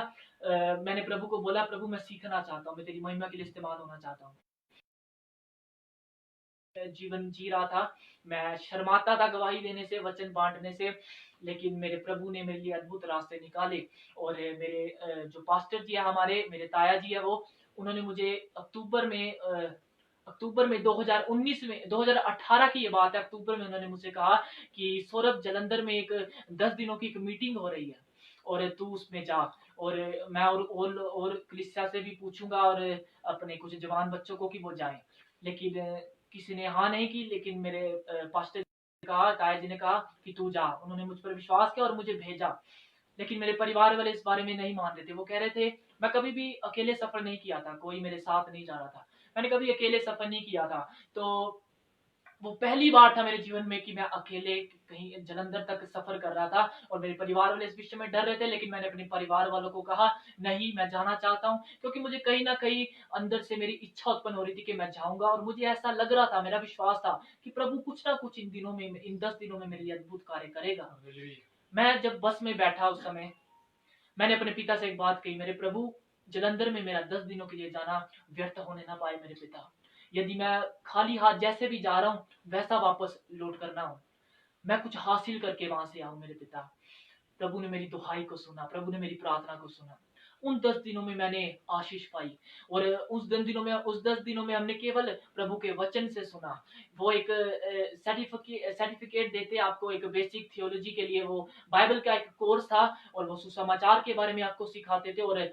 मैंने प्रभु को बोला प्रभु मैं सीखना चाहता हूँ, मैं तेरी महिमा के लिए इस्तेमाल होना चाहता हूँ। जीवन जी रहा था, मैं शर्माता था गवाही देने से, वचन बांटने से, लेकिन मेरे प्रभु ने मेरे लिए अद्भुत रास्ते निकाले। और मेरे जो पास्टर जी है हमारे, मेरे ताया जी है, वो उन्होंने मुझे अक्टूबर में अक्टूबर में 2018 की ये बात है। अक्टूबर में उन्होंने मुझसे कहा कि सौरभ, जालंधर में एक 10 दिनों की एक मीटिंग हो रही है और तू उसमें जा। और मैं और कलीसिया से भी पूछूंगा और अपने कुछ जवान बच्चों को कि वो जाएं। लेकिन किसी ने हाँ नहीं की। लेकिन मेरे पास्टर ने कहा, ताया जी ने कहा कि तू जा। उन्होंने मुझ पर विश्वास किया और मुझे भेजा। लेकिन मेरे परिवार वाले इस बारे में नहीं मान रहे थे। वो कह रहे थे, मैं कभी भी अकेले सफर नहीं किया था, कोई मेरे साथ नहीं जा रहा था, मैंने कभी अकेले सफर नहीं किया था। तो वो पहली बार था मेरे जीवन में कि मैं अकेले कहीं जालंधर तक सफर कर रहा था। और मेरे परिवार वाले इस विषय में डर रहे थे। लेकिन मैंने अपने परिवार वालों को कहा, नहीं, मैं जाना चाहता हूँ, क्योंकि मुझे कहीं ना कहीं अंदर से मेरी इच्छा उत्पन्न हो रही थी कि मैं जाऊंगा। और मुझे ऐसा लग रहा था, मेरा विश्वास था कि प्रभु कुछ ना कुछ इन दिनों में, इन 10 दिनों में मेरे लिए अद्भुत कार्य करेगा। मैं जब बस में बैठा उस समय, मैंने अपने पिता से एक बात कही, मेरे प्रभु, जालंधर में मेरा 10 दिनों के लिए जाना व्यर्थ होने ना पाए मेरे पिता। यदि मैं खाली हाथ जैसे भी जा रहा हूँ वैसा वापस लौट करना हूँ, मैं कुछ हासिल करके वहां से आऊं मेरे पिता। प्रभु ने मेरी दुहाई को सुना, प्रभु ने मेरी प्रार्थना को सुना। उन 10 दिनों में मैंने आशीष पाई। और उस 10 दिनों में हमने केवल प्रभु के वचन से सुना। वो एक सर्टिफिकेट देते आपको, एक बेसिक थियोलॉजी के लिए, वो बाइबल का एक कोर्स था। और वो सुसमाचार के बारे में आपको सिखाते थे। और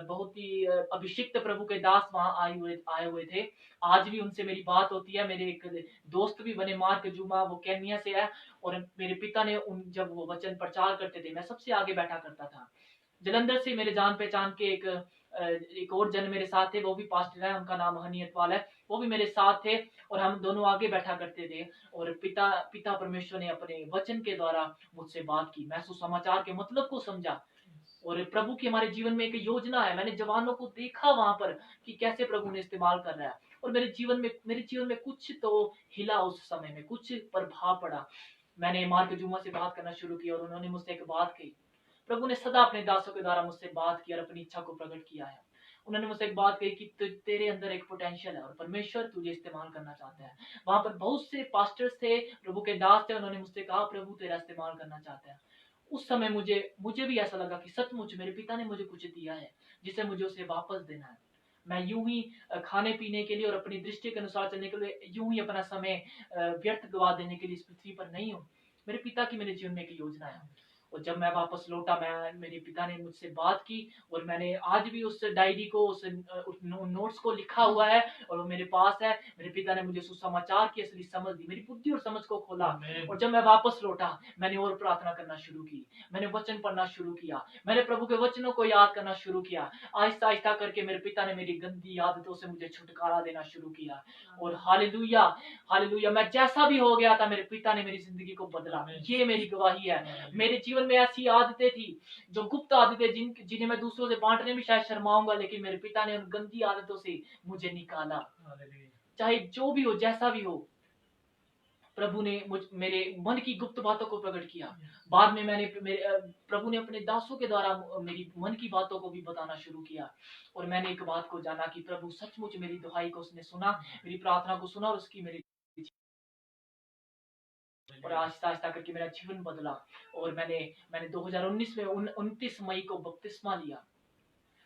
बहुत ही अभिषिक्त प्रभु के दास वहां आए हुए थे। आज भी उनसे मेरी बात होती है। मेरे एक दोस्त भी बने, मार्क जुमा, वो केन्या से है। और मेरे पिता ने जब वो वचन प्रचार करते थे, मैं सबसे आगे बैठा करता था। जलंधर से मेरे जान पहचान के एक और जन मेरे साथ थे, वो भी पास्टर है, उनका नाम हनी अटवाल है। वो भी मेरे साथ थे और हम दोनों आगे बैठा करते थे। और पिता परमेश्वर ने अपने वचन के द्वारा मुझसे बात की। मैं सुसमाचार के मतलब को समझा। और प्रभु की हमारे जीवन में एक योजना है। मैंने जवानों को देखा वहां पर कि कैसे प्रभु ने इस्तेमाल कर रहा है। और मेरे जीवन में कुछ तो हिला, उस समय में कुछ प्रभाव पड़ा। मैंने मार्क जुमा से बात करना शुरू किया और उन्होंने मुझसे एक बात कही। प्रभु ने सदा अपने दासों के द्वारा मुझसे बात की और अपनी इच्छा को प्रकट किया है। उन्होंने मुझसे एक बात कही कि तेरे अंदर एक पोटेंशियल है और परमेश्वर तुझे इस्तेमाल करना चाहता है। वहां पर बहुत से पास्टर्स थे, प्रभु के दास थे। उन्होंने मुझसे कहा, प्रभु तेरा इस्तेमाल करना चाहता है। उस समय मुझे भी ऐसा लगा कि सचमुच मेरे पिता ने मुझे कुछ दिया है जिसे मुझे उसे वापस देना है। मैं यूं ही खाने पीने के लिए और अपनी दृष्टि के अनुसार चलने के लिए यूं ही अपना समय व्यर्थ गवा देने के लिए इस पृथ्वी पर नहीं हूँ। मेरे पिता की मेरे जीवन में एक योजना है। और जब मैं वापस लौटा, मेरे पिता ने मुझसे बात की। और मैंने आज भी उस डायरी को, उस नोट्स को लिखा हुआ है और वो मेरे पास है। मेरे पिता ने मुझे सुसमाचार की असली समझ दी, मेरी बुद्धि और समझ को खोला। और जब मैं वापस लौटा, मैंने और प्रार्थना करना शुरू की, मैंने वचन पढ़ना शुरू किया, मैंने प्रभु के वचनों को याद करना शुरू किया। आहिस्ता आहिस्ता करके मेरे पिता ने मेरी गंदी आदतों से मुझे छुटकारा देना शुरू किया। और हालेलुया, हालेलुया, मैं जैसा भी हो गया था, मेरे पिता ने मेरी जिंदगी को बदला। ये मेरी गवाही है। मेरे जीवन में ऐसी आदतें थी, जो गुप्त आदतें, जिन्हें मैं दूसरों से बांटने में शायद शर्माऊंगा, लेकिन मेरे पिता ने उन गंदी आदतों से मुझे निकाला। चाहे जो भी हो, जैसा भी हो, प्रभु ने मेरे मन की गुप्त बातों को प्रकट किया। बाद में प्रभु ने अपने दासों के द्वारा मेरी मन की बातों को भी बताना शुरू किया। और मैंने एक बात को जाना कि प्रभु सचमुच मेरी दुहाई को उसने सुना, मेरी प्रार्थना को सुना और उसकी मेरी और आहिस्ता आहिस्ता करके मेरा जीवन बदला। और मैंने 2019 में 29 मई को बपतिस्मा लिया।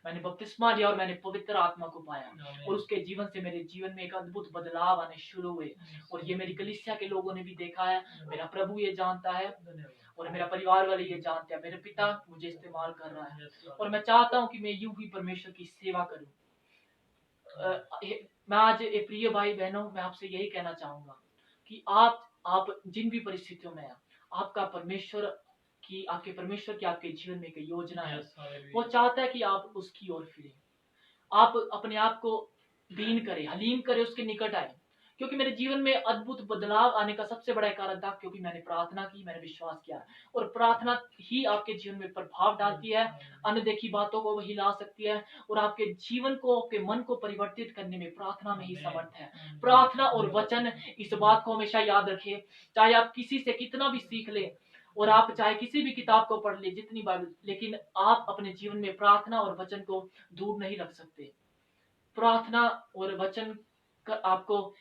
मैंने बपतिस्मा लिया और मैंने पवित्र आत्मा को पाया। और उसके जीवन से मेरे जीवन में एक अद्भुत बदलाव आने शुरू हुए। और ये मेरी कलीसिया के लोगों ने भी देखा है, मेरा प्रभु ये जानता है और मेरा परिवार वाले ये जानते हैं। मेरे पिता मुझे इस्तेमाल कर रहा है और मैं चाहता हूँ कि मैं यूं ही परमेश्वर की सेवा करूं। मैं आज प्रिय भाई बहनों, मैं आपसे यही कहना चाहूंगा कि आप जिन भी परिस्थितियों में हैं, आपके परमेश्वर की आपके जीवन में एक योजना है। वो चाहता है कि आप उसकी ओर फिरें, आप अपने आप को दीन करें, हलीम करें, उसके निकट आए। क्योंकि मेरे जीवन में अद्भुत बदलाव आने का सबसे बड़ा कारण था क्योंकि मैंने प्रार्थना की, मैंने विश्वास किया। और प्रार्थना ही आपके जीवन में प्रभाव डालती है, अनदेखी बातों को हिला सकती है। और आपके जीवन को, आपके मन को परिवर्तित करने में प्रार्थना में ही समर्थ है। प्रार्थना और वचन, इस बात को हमेशा याद रखिए। चाहे आप किसी से कितना भी सीख ले और आप चाहे किसी भी किताब को पढ़ ले, जितनी बार, लेकिन आप अपने जीवन में प्रार्थना और वचन को दूर नहीं रख सकते। प्रार्थना और वचन का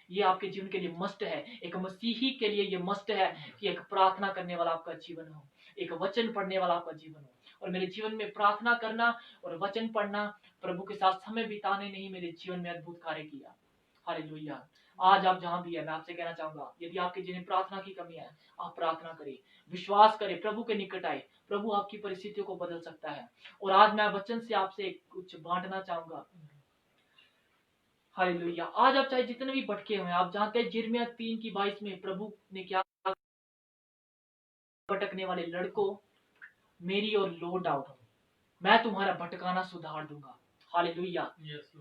ये आपके जीवन के लिए मस्ट है। एक मसीही के लिए ये मस्ट है कि एक प्रार्थना करने वाला आपका जीवन हो, एक वचन पढ़ने वाला आपका जीवन हो। और मेरे जीवन में प्रार्थना करना और वचन पढ़ना, प्रभु के साथ समय बिताने ने ही मेरे जीवन में अद्भुत कार्य किया। हालेलुया। आज आप जहां भी है, मैं आपसे कहना चाहूंगा, यदि आपके जिन्हें प्रार्थना की कमी है, आप प्रार्थना करें, विश्वास करें, प्रभु के निकट आए। प्रभु आपकी परिस्थितियों को बदल सकता है। और आज मैं वचन से आपसे कुछ बांटना चाहूंगा। हालेलुया। आज आप चाहे जितने भी भटके हुए हैं, आप जानते हैं यिर्मयाह 3:22 में प्रभु ने क्या, भटकने वाले लड़कों, मेरी ओर लौट आओ, मैं तुम्हारा भटकाना सुधार दूंगा। हालेलुया।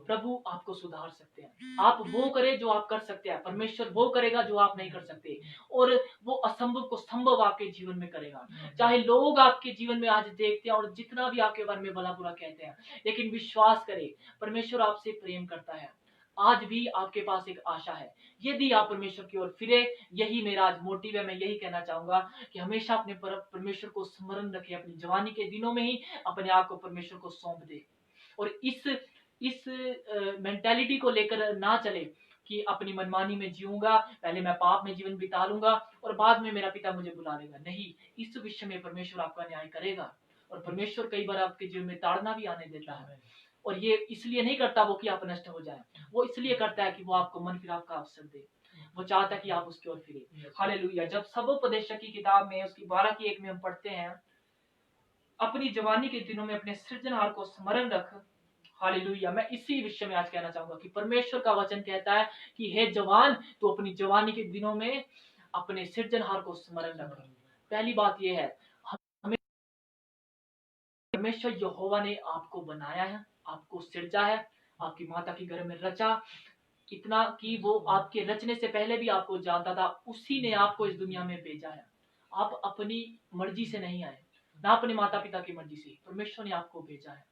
प्रभु आपको सुधार सकते हैं। आप वो करें जो आप कर सकते हैं, परमेश्वर वो करेगा जो आप नहीं कर सकते, और वो असंभव को संभव आपके जीवन में करेगा। चाहे लोग आपके जीवन में आज देखते हैं और जितना भी आपके बारे में भला बुरा कहते हैं, लेकिन विश्वास करें, परमेश्वर आपसे प्रेम करता है। आज भी आपके पास एक आशा है, यदि आप परमेश्वर की ओर फिरे। यही मेरा आज मोटिव है। मैं यही कहना चाहूंगा कि हमेशा अपने परमेश्वर को स्मरण रखें, अपनी जवानी के दिनों में ही अपने आप को परमेश्वर को सौंप दे, और इस मेंटालिटी को लेकर ना चले कि अपनी मनमानी में जीऊंगा, पहले मैं पाप में जीवन बिता लूंगा और बाद में मेरा पिता मुझे बुला लेगा। नहीं, इस विषय में परमेश्वर आपका न्याय करेगा, और परमेश्वर कई बार आपके जीवन में ताड़ना भी आने देता है, और ये इसलिए नहीं करता वो कि आप नष्ट हो जाए, वो इसलिए करता है कि वो आपको मन फिराव का अवसर दे। वो चाहता है कि आप उसकी ओर फिरे। हालेलुया। जब सबोपदेशक की किताब में उसकी 12:1 में हम पढ़ते हैं, अपनी जवानी के दिनों में अपने सृजनहार को स्मरण रख। हालेलुया। मैं इसी विषय में आज कहना चाहूंगा कि परमेश्वर का वचन कहता है कि हे जवान, तो अपनी जवानी के दिनों में अपने सृजनहार को स्मरण रख। पहली बात यह है, हमें परमेश्वर यहोवा ने आपको बनाया है, आपको सिरजा है, आपकी माता के घर में रचा, इतना कि वो आपके रचने से पहले भी आपको जानता था। उसी ने आपको इस दुनिया में भेजा है। आप अपनी मर्जी से नहीं आए, ना अपने माता पिता की मर्जी से, परमेश्वर ने आपको भेजा है।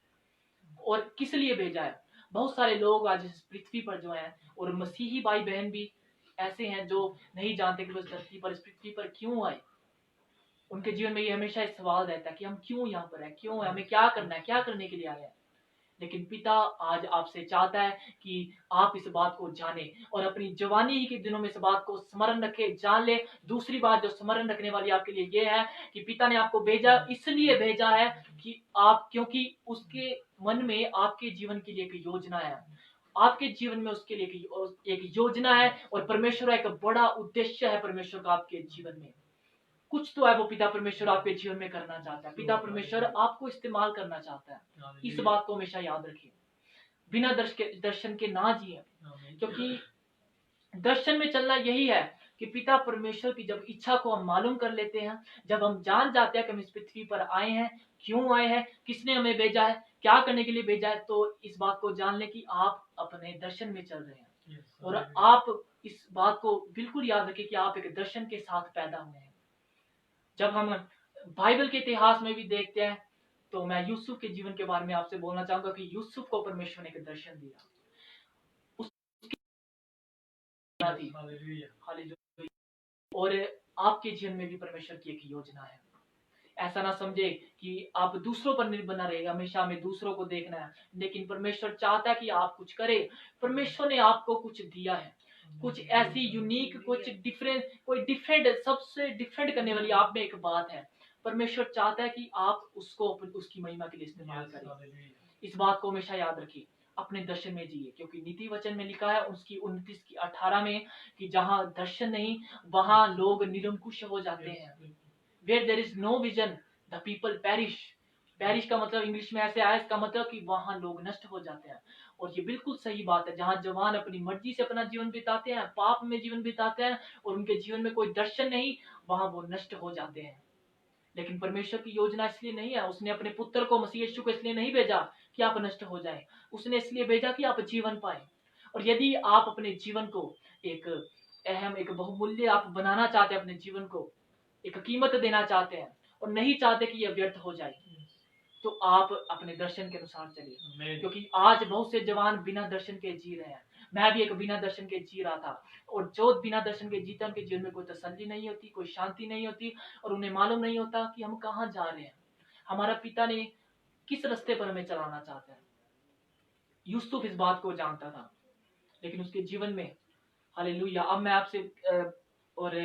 और किस लिए भेजा है? बहुत सारे लोग आज इस पृथ्वी पर जो हैं, और मसीही भाई बहन भी ऐसे हैं जो नहीं जानते कि वो इस धरती पर, इस पृथ्वी पर क्यों आए। उनके जीवन में ये हमेशा एक सवाल रहता है कि हम क्यों यहाँ पर है, क्यों है, हमें क्या करना है, क्या करने के लिए आए हैं। लेकिन पिता आज आपसे चाहता है कि आप इस बात को जाने और अपनी जवानी ही के दिनों में इस बात को स्मरण रखे, जान ले। दूसरी बात जो स्मरण रखने वाली आपके लिए ये है कि पिता ने आपको भेजा, इसलिए भेजा है कि आप, क्योंकि उसके मन में आपके जीवन के लिए एक योजना है, आपके जीवन में उसके लिए एक योजना है, और परमेश्वर का एक बड़ा उद्देश्य है परमेश्वर का आपके जीवन में। कुछ तो है वो पिता परमेश्वर आपके जीवन में करना चाहता है। पिता परमेश्वर आपको इस्तेमाल करना चाहता है। इस बात को हमेशा याद रखिए। बिना दर्शन के ना जिए, क्योंकि दर्शन में चलना यही है कि पिता परमेश्वर की जब इच्छा को हम मालूम कर लेते हैं, जब हम जान जाते हैं कि हम इस पृथ्वी पर आए हैं, क्यों आए हैं, किसने हमें भेजा है, क्या करने के लिए भेजा है, तो इस बात को जान ले कि आप अपने दर्शन में चल रहे हैं। और आप इस बात को बिल्कुल याद रखें कि आप एक दर्शन के साथ पैदा हुए हैं। जब हम बाइबल के इतिहास में भी देखते हैं, तो मैं यूसुफ के जीवन के बारे में आपसे बोलना चाहूंगा कि यूसुफ को परमेश्वर ने एक दर्शन दिया। हालेलुया। और आपके जीवन में भी परमेश्वर की एक योजना है। ऐसा ना समझे कि आप दूसरों पर निर्भर ना रहे, हमेशा हमें दूसरों को देखना है, लेकिन परमेश्वर चाहता है कि आप कुछ करें। परमेश्वर ने आपको कुछ दिया है, कुछ ऐसी यूनिक, कुछ डिफरेंट, सबसे डिफरेंट करने वाली आप में एक बात है। परमेश्वर चाहता है कि आप उसको उसकी महिमा के लिए इस्तेमाल करें। इस बात को हमेशा याद रखिए, अपने दर्शन में जिए, क्योंकि नीति वचन में लिखा है उसकी 29:18 में कि जहां दर्शन नहीं, वहां लोग निरंकुश हो जाते हैं। Where there is no vision, the people perish. Perish का मतलब इंग्लिश में ऐसे आया, इसका मतलब कि वहां लोग नष्ट हो जाते हैं। और ये बिल्कुल सही बात है। जहां जवान अपनी मर्जी से अपना जीवन बिताते हैं, पाप में जीवन बिताते हैं, और उनके जीवन में कोई दर्शन नहीं, वहां वो नष्ट हो जाते हैं। लेकिन परमेश्वर की योजना इसलिए नहीं है। उसने अपने पुत्र को, मसीह यीशु को, इसलिए नहीं भेजा कि आप नष्ट हो जाए। उसने इसलिए भेजा कि आप जीवन पाए। और यदि आप अपने जीवन को एक अहम, एक बहुमूल्य आप बनाना चाहते हैं, अपने जीवन को एक कीमत देना चाहते हैं, और नहीं चाहते कि यह व्यर्थ हो जाए, तो आप अपने दर्शन के अनुसार चलिए। क्योंकि आज बहुत से जवान बिना दर्शन के जी रहे हैं। मैं भी एक बिना दर्शन के जी रहा था, और जो बिना दर्शन के जीता, उनके जीवन में कोई तसल्ली नहीं होती, कोई शांति नहीं होती, और उन्हें मालूम नहीं होता कि हम कहाँ जा रहे हैं, हमारा पिता ने किस रास्ते पर हमें चलाना चाहता है। यूसुफ इस बात को जानता था, लेकिन उसके जीवन में, हालेलुया। अब मैं आपसे और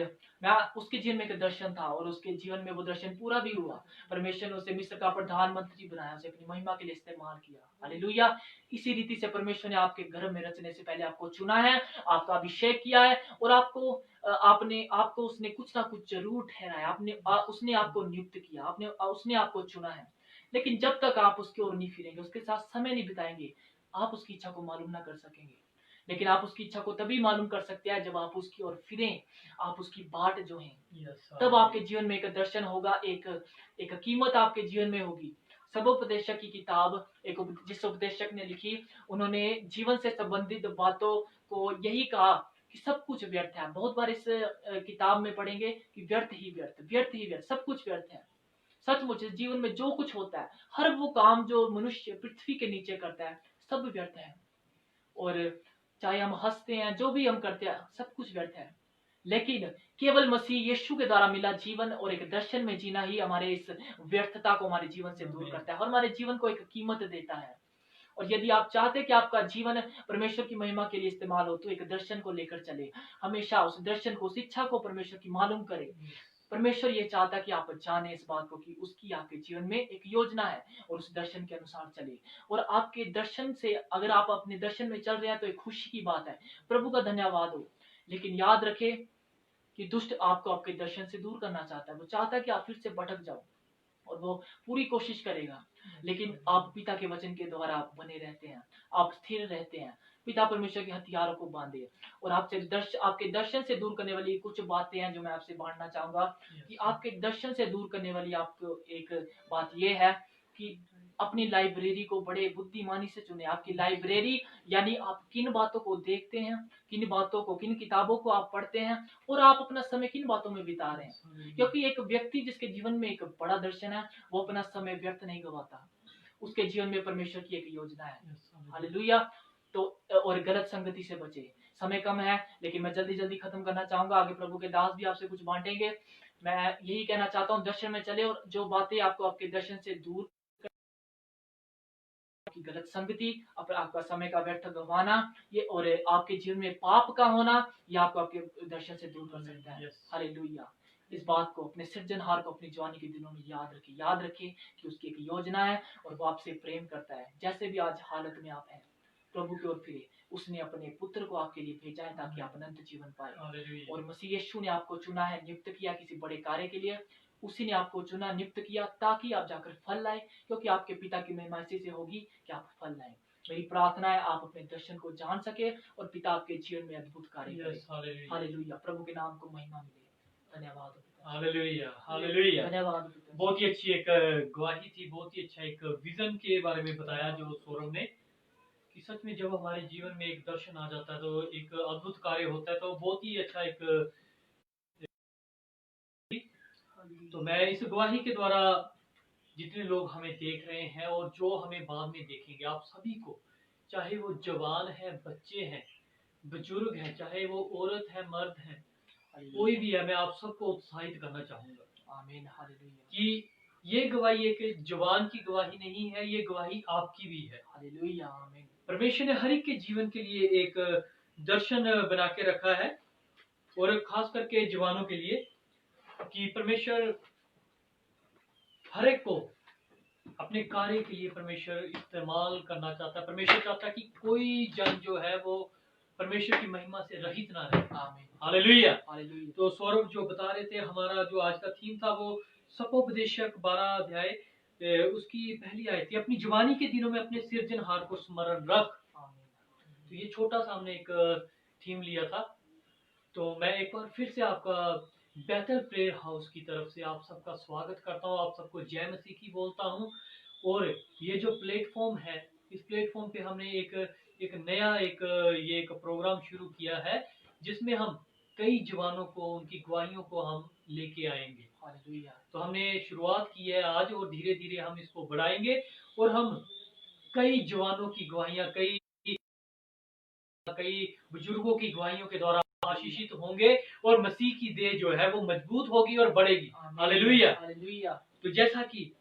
मैं उसके जीवन में एक दर्शन था और उसके जीवन में वो दर्शन पूरा भी हुआ। परमेश्वर ने उसे मिस्र का प्रधानमंत्री बनाया, उसे अपनी महिमा के लिए इस्तेमाल किया। हालेलुया। इसी रीति से परमेश्वर ने आपके गर्भ में रचने से पहले आपको चुना है, आपका अभिषेक किया है और आपको उसने कुछ ना कुछ जरूर ठहराया। उसने आपको नियुक्त किया, उसने आपको चुना है। लेकिन जब तक आप उसकी ओर नहीं फिरेंगे, उसके साथ समय नहीं बिताएंगे, आप उसकी इच्छा को मालूम ना कर सकेंगे। लेकिन आप उसकी इच्छा को तभी मालूम कर सकते हैं जब आप उसकी ओर फिरें, आप उसकी बाट जो है, तब आपके जीवन में एक दर्शन होगा, एक कीमत आपके जीवन में होगी। सबोपदेशक की किताब जिस उपदेशक ने लिखी, उन्होंने जीवन से संबंधित बातों को यही कहा कि सब कुछ व्यर्थ है। बहुत बार इस किताब में पढ़ेंगे कि व्यर्थ ही व्यर्थ, व्यर्थ ही व्यर्थ, सब कुछ व्यर्थ है। सचमुच जीवन में जो कुछ होता है, हर वो काम जो मनुष्य पृथ्वी के नीचे करता है, सब व्यर्थ है। और चाहे हम हंसते हैं, जो भी हम करते हैं, सब कुछ व्यर्थ है। लेकिन केवल मसीह यीशु के द्वारा मिला जीवन और एक दर्शन में जीना ही हमारे इस व्यर्थता को हमारे जीवन से दूर करता है और हमारे जीवन को एक कीमत देता है। और यदि आप चाहते हैं कि आपका जीवन परमेश्वर की महिमा के लिए इस्तेमाल हो, तो एक दर्शन को लेकर चले। हमेशा उस दर्शन को, शिक्षा को परमेश्वर की मालूम करे। परमेश्वर ये चाहता है कि आप जाने इस बात को कि उसकी आपके जीवन में एक योजना है और उस दर्शन के अनुसार चले। और आपके दर्शन से, अगर आप अपने दर्शन में चल रहे हैं, तो एक खुशी की बात है, प्रभु का धन्यवाद हो। लेकिन याद रखे कि दुष्ट आपको आपके दर्शन से दूर करना चाहता है। वो चाहता है कि आप फिर से भटक जाओ और वो पूरी कोशिश करेगा। लेकिन आप पिता के वचन के द्वारा बने रहते हैं, आप स्थिर रहते हैं। पिता परमेश्वर के हथियारों को बांधे। और आपके दर्शन से दूर करने वाली कुछ बातें हैं जो मैं आपसे बांटना चाहूंगा कि आपके दर्शन से दूर करने वाली आपको एक बात यह है कि अपनी लाइब्रेरी को बड़े बुद्धिमानी से चुने। आपकी लाइब्रेरी यानी आप किन बातों को देखते हैं, किन किताबों को आप पढ़ते हैं और आप अपना समय किन बातों में बिता रहे हैं। क्योंकि एक व्यक्ति जिसके जीवन में एक बड़ा दर्शन है, वो अपना समय व्यर्थ नहीं गवाता। उसके जीवन में परमेश्वर की एक योजना है। हालेलुया। तो और गलत संगति से बचे। समय कम है, लेकिन मैं जल्दी जल्दी खत्म करना चाहूंगा। आगे प्रभु के दास भी आपसे कुछ बांटेंगे। मैं यही कहना चाहता हूँ, दर्शन में चले और जो बातें आपको आपके दर्शन से दूर, की गलत संगति, आपका समय का व्यर्थ गंवाना, ये और आपके जीवन में पाप का होना, ये आपको आपके दर्शन से दूर कर सकता है। हालेलुया। इस बात को अपने सृजनहार को अपनी जवानी के दिनों में याद रखिए कि उसकी एक योजना है और वो आपसे प्रेम करता है। जैसे भी आज हालत में आप हैं, प्रभु की ओर फिरे। उसने अपने पुत्र को आपके लिए भेजा है ताकि आप अनंत जीवन पाए। और मसीह यीशु ने आपको चुना है, नियुक्त किया किसी बड़े कार्य के लिए। उसी ने आपको चुना, नियुक्त किया ताकि आप जाकर फल लाए, क्योंकि आपके पिता की महिमा इसी से होगी कि आप फल लाए। मेरी प्रार्थना है आप अपने दर्शन को जान सके और पिता आपके जीवन में अद्भुत कार्य करे। हालेलुया। प्रभु के नाम को महिमा मिले। धन्यवाद। Hallelujah, hallelujah. धन्यवाद। बहुत ही अच्छी एक गवाही थी, बहुत ही अच्छा एक विजन के बारे में बताया जो सौरभ ने, कि सच में जब हमारे जीवन में एक दर्शन आ जाता है तो एक अद्भुत कार्य होता है। तो बहुत ही अच्छा एक, तो मैं इस गवाही के द्वारा जितने लोग हमें देख रहे हैं और जो हमें बाद में देखेंगे, आप सभी को, चाहे वो जवान है, बच्चे हैं, बुजुर्ग हैं, चाहे वो औरत है, मर्द है, कोई भी है, मैं आप सबको उत्साहित करना चाहूंगा। आमीन। हालेलुया। कि ये गवाही एक जवान की गवाही नहीं है, ये गवाही आपकी भी है। हालेलुया। आमीन। परमेश्वर ने हर एक के जीवन के लिए एक दर्शन बना के रखा है और खास करके जवानों के लिए, कि परमेश्वर हर एक को अपने कार्य के लिए परमेश्वर इस्तेमाल करना चाहता है। परमेश्वर चाहता है कि कोई जन जो है वो परमेश्वर की महिमा से रहित ना रहे। आमीन। हालेलुया। हालेलुया। तो सौरभ जो बता रहे थे, हमारा जो आज का थीम था वो सपोपदेशक 12 अध्याय उसकी पहली आयत थी, अपनी जवानी के दिनों में अपने सृजनहार को स्मरण रख। तो ये छोटा सा हमने एक थीम लिया था। तो मैं एक बार फिर से आपका बेथल प्रेयर हाउस की तरफ से आप सबका स्वागत करता हूँ, आप सबको जय मसीह की बोलता हूँ। और ये जो प्लेटफॉर्म है, इस प्लेटफॉर्म पे हमने एक नया ये एक प्रोग्राम शुरू किया है जिसमें हम कई जवानों को, उनकी गवाहियों को हम लेके आएंगे। हालेलुया। तो हमने शुरुआत की है आज और धीरे धीरे हम इसको बढ़ाएंगे और हम कई जवानों की गवाहियां, कई बुजुर्गों की गवाहियों के द्वारा आशीषित होंगे और मसीह की देह जो है वो मजबूत होगी और बढ़ेगी। हालेलुया। हालेलुया। तो जैसा कि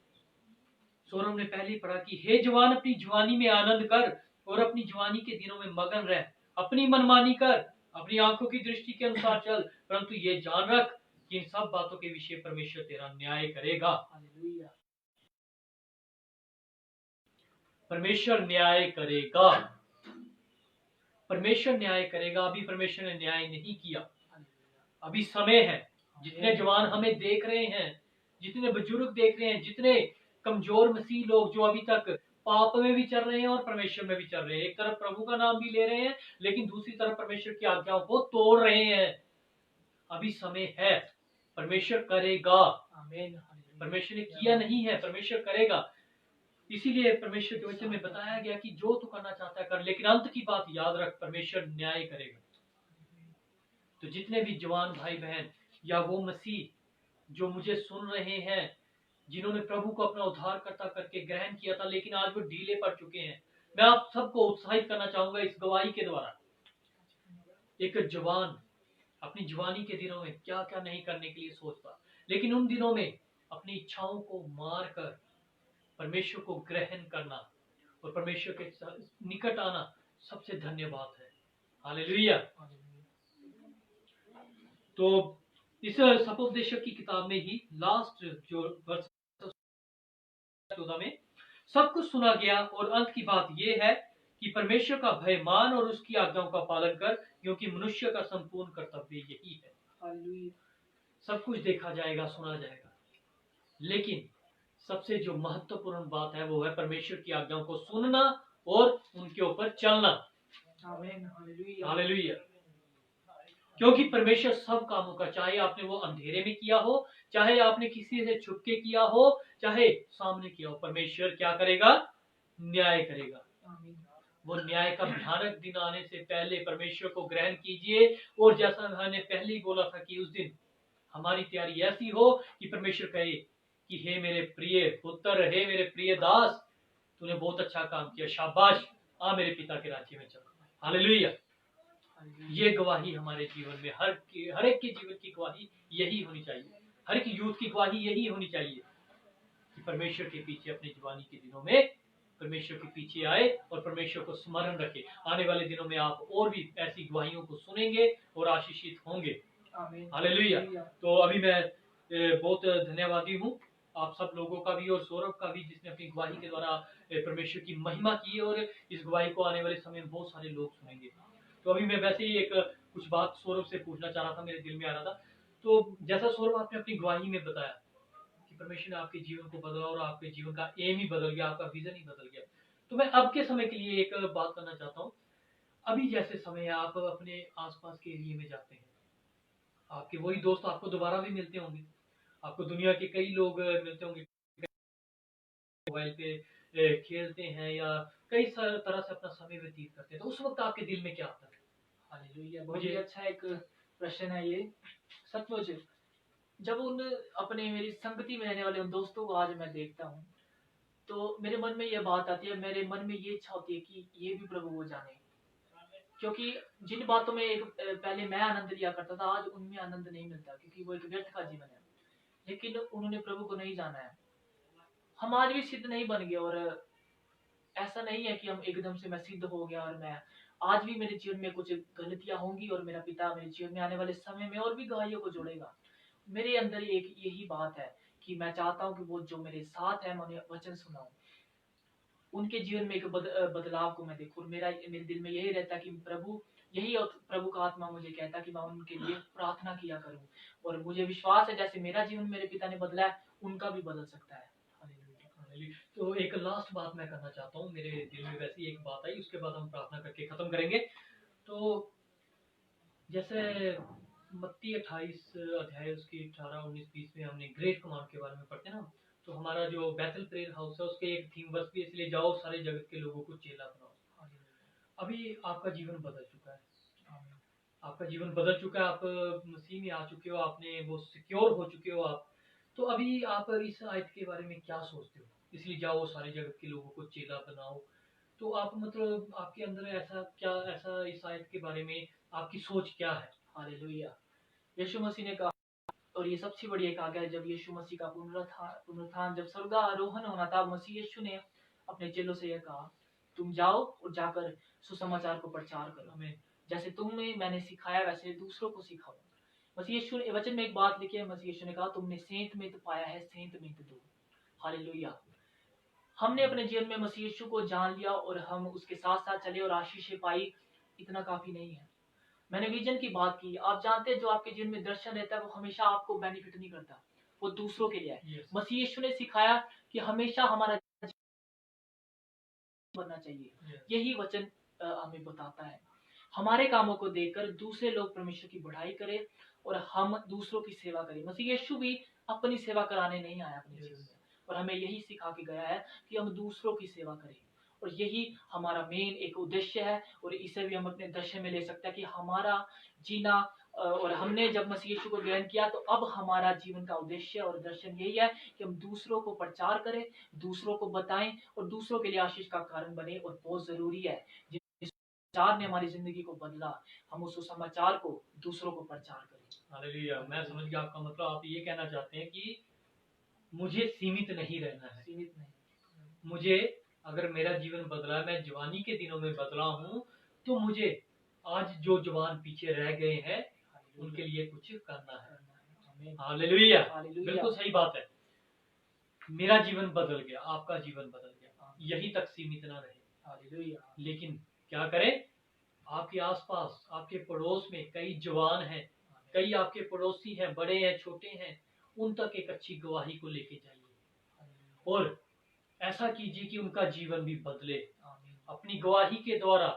सौरभ ने पहले पढ़ा कि हे जवान, अपनी जवानी में आनंद कर और अपनी जवानी के दिनों में मगन रह, अपनी मनमानी कर, अपनी आंखों की दृष्टि के अनुसार चल, परंतु ये जान रख कि इन सब बातों के विषय परमेश्वर तेरा न्याय करेगा। हालेलुया। परमेश्वर न्याय करेगा, परमेश्वर न्याय करेगा। अभी परमेश्वर ने न्याय नहीं किया, अभी समय है। जितने जवान हमें देख रहे हैं, जितने बुजुर्ग देख रहे हैं, जितने कमजोर मसीह लोग जो अभी तक पाप में भी चल रहे हैं और परमेश्वर में भी चल रहे हैं, एक तरफ प्रभु का नाम भी ले रहे हैं लेकिन दूसरी तरफ परमेश्वर की आज्ञाओं को तोड़ रहे हैं, अभी समय है, परमेश्वर करेगा। आमीन। परमेश्वर ने किया नहीं है, परमेश्वर करेगा। इसीलिए परमेश्वर के वचन में बताया गया कि जो तू करना चाहता है कर, लेकिन अंत की बात याद रख, परमेश्वर न्याय करेगा। तो जितने भी जवान भाई बहन या वो मसीह जो मुझे सुन रहे हैं, जिन्होंने प्रभु को अपना उद्धारकर्ता करके ग्रहण किया था लेकिन आज वो ढीले पड़ चुके हैं, मैं आप सबको उत्साहित करना चाहूंगा इस गवाही के द्वारा। एक जवान अपनी जवानी के दिनों में क्या क्या नहीं करने के लिए सोचता, लेकिन उन दिनों में अपनी इच्छाओं को मार कर परमेश्वर को ग्रहण करना और परमेश्वर के निकट आना सबसे धन्य बात है। हालेलुया। तो इस सपोपदेशक की किताब में ही लास्ट जो वर्ष 14 में सब कुछ सुना गया और अंत की बात यह है कि परमेश्वर का भय मान और उसकी आज्ञाओं का पालन कर, क्योंकि मनुष्य का संपूर्ण कर्तव्य यही है। हालेलुया। सब कुछ देखा जाएगा, सुना जाएगा, लेकिन सबसे जो महत्वपूर्ण बात है वो है परमेश्वर की आज्ञाओं को सुनना और उनके ऊपर चलना। आमीन। हालेलुया। हालेलुया। क्योंकि परमेश्वर सब कामों का, चाहे आपने वो अंधेरे में किया हो, चाहे आपने किसी से छुप के किया हो, चाहे सामने किया हो, परमेश्वर क्या करेगा? न्याय करेगा। आमीन। वो न्याय का भयानक दिन आने से पहले परमेश्वर को ग्रहण कीजिए, और जैसा मैंने पहले ही बोला था कि उस दिन हमारी तैयारी ऐसी हो कि परमेश्वर कहे कि हे मेरे प्रिय पुत्र, हे मेरे प्रिय दास, तूने बहुत अच्छा काम किया, शाबाश, आ मेरे पिता के राज्य में चल। हालेलुया। ये गवाही हमारे जीवन में हर एक के जीवन की गवाही यही होनी चाहिए, हर एक यूथ की गवाही यही होनी चाहिए कि परमेश्वर के पीछे अपनी जवानी के दिनों में परमेश्वर के पीछे आए और परमेश्वर को स्मरण रखे। आने वाले दिनों में आप और भी ऐसी गवाहियों को सुनेंगे और आशीषित होंगे। हालेलुया। तो अभी मैं बहुत धन्यवादी हूँ आप सब लोगों का भी और सौरभ का भी, जिसने अपनी गवाही के द्वारा परमेश्वर की महिमा की, और इस गवाही को आने वाले समय में बहुत सारे लोग सुनेंगे। तो अभी मैं वैसे ही एक कुछ बात सौरभ से पूछना चाह रहा था, मेरे दिल में आ रहा था। तो जैसा सौरभ आपने अपनी गवाही में बताया कि परमेश्वर ने आपके जीवन को बदला और आपके जीवन का एम ही बदल गया, आपका विजन ही बदल गया, तो मैं अब के समय के लिए एक बात करना चाहता हूँ। अभी जैसे समय आप अपने आसपास के एरिया में जाते हैं, आपके वही दोस्त आपको दोबारा भी मिलते होंगे, आपको दुनिया के कई लोग मिलते होंगे, मोबाइल पे खेलते हैं या कई तरह से अपना समय व्यतीत करते हैं, तो उस वक्त आपके दिल में क्या आता है? हालेलुया। बहुत ही अच्छा एक प्रश्न है ये। सचमुच जब उन अपने मेरी संगति में रहने वाले उन दोस्तों को आज मैं देखता हूँ, तो मेरे मन में यह बात आती है, मेरे मन में ये इच्छा होती है कि ये भी प्रभु को जाने। क्योंकि जिन बातों में एक पहले मैं आनंद लिया करता था, आज उनमें आनंद नहीं मिलता, क्योंकि वो एक व्यर्थ का जीवन है। लेकिन उन्होंने प्रभु को नहीं जाना है। हम आज भी सिद्ध नहीं बन गए, और ऐसा नहीं है कि हम एकदम से मैं सिद्ध हो गया, और मैं आज भी मेरे जीवन में कुछ गलतियां होंगी और मेरा पिता मेरे जीवन में आने वाले समय में और भी गवाहियों को जोड़ेगा। मेरे अंदर एक यही बात है कि मैं चाहता हूँ कि वो जो मेरे साथ है मैं उन्हें वचन सुनाऊं, उनके जीवन में एक बदलाव को मैं देखूं। मेरे दिल में यही रहता है कि प्रभु का आत्मा मुझे कहता है कि मैं उनके लिए प्रार्थना किया करूं, और मुझे विश्वास है जैसे मेरा जीवन मेरे पिता ने बदला है, उनका भी बदल सकता है। तो एक लास्ट बात मैं करना चाहता हूँ, मेरे दिल में वैसी एक बात आई, उसके बाद हम प्रार्थना करके खत्म करेंगे। तो जैसे मत्ती 28 अध्याय उसकी 18, 19, 20 में हमने ग्रेट कमांड के बारे में पढ़ते हैं ना, तो हमारा जो बैथल प्रेयर हाउस है उसके एक थीम वर्स भी, इसलिए जाओ सारे जगत के लोगों को चेला बनाओ। अभी आपका जीवन बदल चुका है, आपका जीवन बदल चुका है, आप मसीह में आ चुके हो, आपने वो सिक्योर हो चुके हो आप। तो अभी आप इस आयत के बारे में क्या सोचते हो? इसलिए जाओ सारे जगत के लोगों को चेला बनाओ, तो आप मतलब आपके अंदर ऐसा इस आयत के बारे में आपकी सोच क्या है? हालेलुया। यीशु मसीह ने कहा, और ये सबसे बड़ी एक आज्ञा है, जब यीशु मसीह का पुनरुत्थान जब स्वर्गारोहण होना था, मसीह यीशु ने अपने चेलों से यह कहा, तुम जाओ और जाकर सुसमाचार को प्रचार करो। जैसे मैंने सिखाया वैसे दूसरों को सिखाओ। मसीह यीशु ने वचन में एक बात लिखी है, मसीह यीशु ने कहा तुमने सेंत में तो पाया है, सेंत में तो दो। हालेलुया। हमने अपने जीवन में मसीह यीशु को जान लिया और हम उसके साथ साथ चले और आशीषें पाई, इतना काफी नहीं है। मैंने विजन की बात की। आप जानते हैं जो आपके जीवन में दर्शन रहता है वो हमेशा आपको बेनिफिट नहीं करता, वो दूसरों के लिए है। मसीह यीशु ने सिखाया कि हमेशा हमारा बनना चाहिए। यही वचन हमें बताता है। हमारे कामों को देखकर दूसरे लोग परमेश्वर की बढ़ाई करें और हम दूसरों की सेवा करें। मसीह यीशु भी अपनी सेवा कराने नहीं आया अपने जीवन में, और हमें यही सिखा के गया है कि हम दूसरों की सेवा करें, और यही हमारा मेन एक उद्देश्य है। और इसे भी हम अपने दर्शन में ले सकते हैं कि हमारा जीना, और हमने जब मसीह यीशु को ग्रहण किया तो अब हमारा जीवन का उद्देश्य और दर्शन यही है कि हम दूसरों को प्रचार करें, दूसरों को बताएं और दूसरों के लिए आशीष का कारण बने। और बहुत जरूरी है, जिस समाचार ने हमारी जिंदगी को बदला, हम उस समाचार को दूसरों को प्रचार करें। हालेलुया। मैं समझ गया आपका मतलब। आप ये कहना चाहते हैं कि मुझे सीमित नहीं रहना है, सीमित नहीं। मुझे, अगर मेरा जीवन बदला है, मैं जवानी के दिनों में बदला हूँ, तो मुझे आज जो जवान पीछे रह गए हैं उनके लिए कुछ करना है। हालेलुया। बिल्कुल सही बात है। मेरा जीवन बदल गया, आपका जीवन बदल गया, यही तक सीमित ना रहे। हालेलुया। लेकिन क्या करें, आपके आसपास, आपके पड़ोस में कई जवान हैं, कई आपके पड़ोसी हैं, बड़े हैं, छोटे हैं, उन तक एक अच्छी गवाही को लेके जाइए और ऐसा कीजिए कि उनका जीवन भी बदले। अपनी गवाही के द्वारा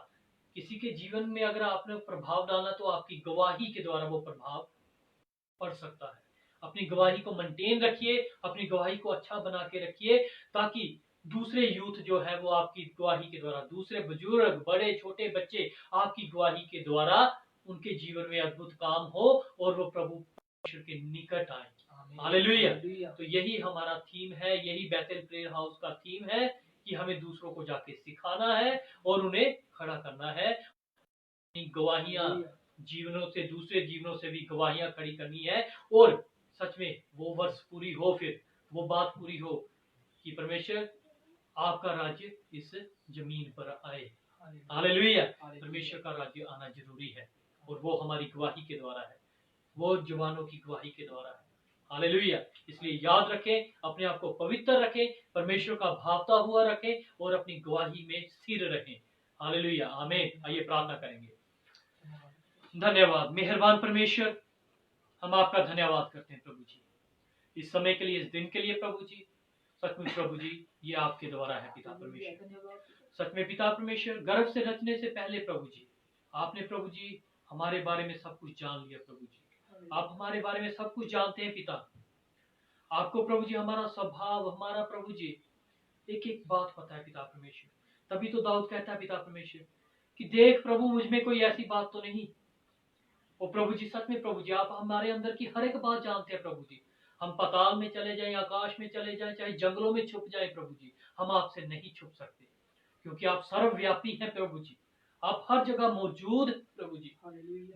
किसी के जीवन में अगर आपने प्रभाव डाला तो आपकी गवाही के द्वारा वो प्रभाव पड़ सकता है। अपनी गवाही को मेंटेन रखिए, अपनी गवाही को अच्छा बना के रखिए, ताकि दूसरे यूथ जो है वो आपकी गवाही के द्वारा, दूसरे बुजुर्ग, बड़े छोटे बच्चे आपकी गवाही के द्वारा उनके जीवन में अद्भुत काम हो और वो प्रभु परमेश्वर के निकट आए। हालेलुया। तो यही हमारा थीम है, यही बैतल प्रेयर हाउस का थीम है कि हमें दूसरों को जाके सिखाना है और उन्हें खड़ा करना है। अपनी गवाहियां जीवनों से, दूसरे जीवनों से भी गवाहियां खड़ी करनी है, और सच में वो वर्ष पूरी हो, फिर वो बात पूरी हो कि परमेश्वर आपका राज्य इस जमीन पर आए। हालेलुया। परमेश्वर का राज्य आना जरूरी है और वो हमारी गवाही के द्वारा है, वो जवानों की गवाही के द्वारा है। हालेलुया। इसलिए याद रखें, अपने आप को पवित्र रखें, परमेश्वर का भावता हुआ रखें और अपनी गवाही में स्थिर रहें। हालेलुया। आमीन। आइए प्रार्थना करेंगे। धन्यवाद मेहरबान परमेश्वर, हम आपका धन्यवाद करते हैं प्रभु जी, इस समय के लिए, इस दिन के लिए प्रभु जी। सचमुच प्रभु जी, ये आपके द्वारा है पिता परमेश्वर। सच में पिता परमेश्वर, गर्भ से रचने से पहले प्रभु जी, आपने प्रभु जी हमारे बारे में सब कुछ जान लिया प्रभु जी। आप हमारे बारे में सब कुछ जानते हैं पिता। आपको प्रभु जी हमारा स्वभाव, हमारा प्रभु जी एक एक बात पता है पिता परमेश्वर। तभी तो दाऊद कहता है पिता परमेश्वर कि देख प्रभु, मुझ में कोई ऐसी बात तो नहीं। और प्रभु जी, सच में प्रभु जी, आप हमारे अंदर की हर एक बात जानते हैं प्रभु जी। हम पाताल में चले जाएं, आकाश में चले जाएं, चाहे जंगलों में छुप जाएं प्रभु जी, हम आपसे नहीं छुप सकते, क्योंकि आप सर्वव्यापी हैं प्रभु जी। आप हर जगह मौजूद प्रभु जी।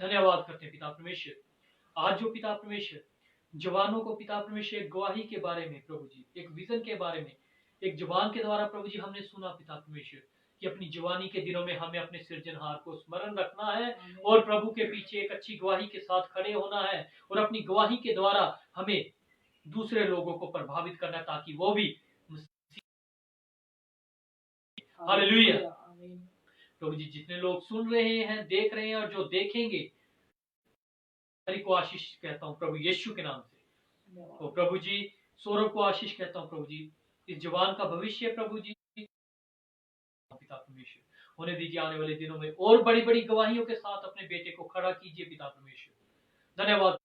धन्यवाद करते हैं पिता परमेश्वर। आज जो पिता परमेश्वर जवानों को पिता परमेश्वर एक गवाही के बारे में प्रभु जी, एक विजन के बारे में, एक जवान के द्वारा प्रभु जी हमने सुना पिता परमेश्वर कि अपनी जवानी के दिनों में हमें अपने सृजनहार को स्मरण रखना है और प्रभु के पीछे एक अच्छी गवाही के साथ खड़े होना है और अपनी गवाही के द्वारा हमें दूसरे लोगों को प्रभावित करना है, ताकि वो भी। हालेलुया। प्रभु जी, जितने लोग सुन रहे हैं, देख रहे हैं और जो देखेंगे, हरि को आशीष कहता हूँ प्रभु यीशु के नाम से। तो प्रभु जी, सौरभ को आशीष कहता हूँ प्रभु जी, इस जवान का भविष्य प्रभु जी पिता परमेश्वर होने दीजिए। आने वाले दिनों में और बड़ी बड़ी गवाहियों के साथ अपने बेटे को खड़ा कीजिए पिता परमेश्वर। धन्यवाद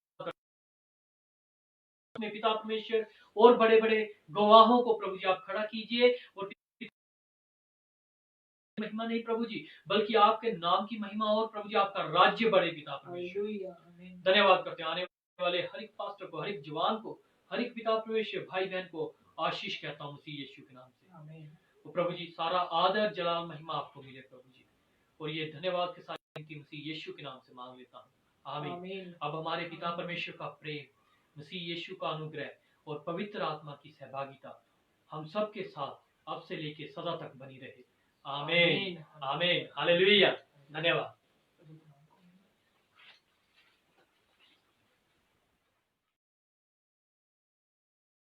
पिता परमेश्वर, और बड़े बड़े गवाहों को प्रभु जी आप खड़ा कीजिए, और महिमा नहीं प्रभु जी, बल्कि आपके नाम की महिमा और प्रभु जी आपका राज्य बढ़े पिता परमेश्वर। धन्यवाद करते हैं आने वाले हर एक पास्टर को, हर एक जवान को, हर एक पिता परमेश्वर भाई बहन को आशीष कहता हूँ मसीह यीशु के नाम से। तो प्रभु जी, सारा आदर जलाल महिमा आपको मिले प्रभु जी, और ये धन्यवाद के साथ मसीह यीशु के नाम से मांग लेता हूँ, आमीन। अब हमारे पिता परमेश्वर का प्रेम, मसीह यीशु का अनुग्रह और पवित्र आत्मा की सहभागिता हम सब के साथ अब से लेके सदा तक बनी रहे। आमीन, आमीन, हालेलुया। धन्यवाद।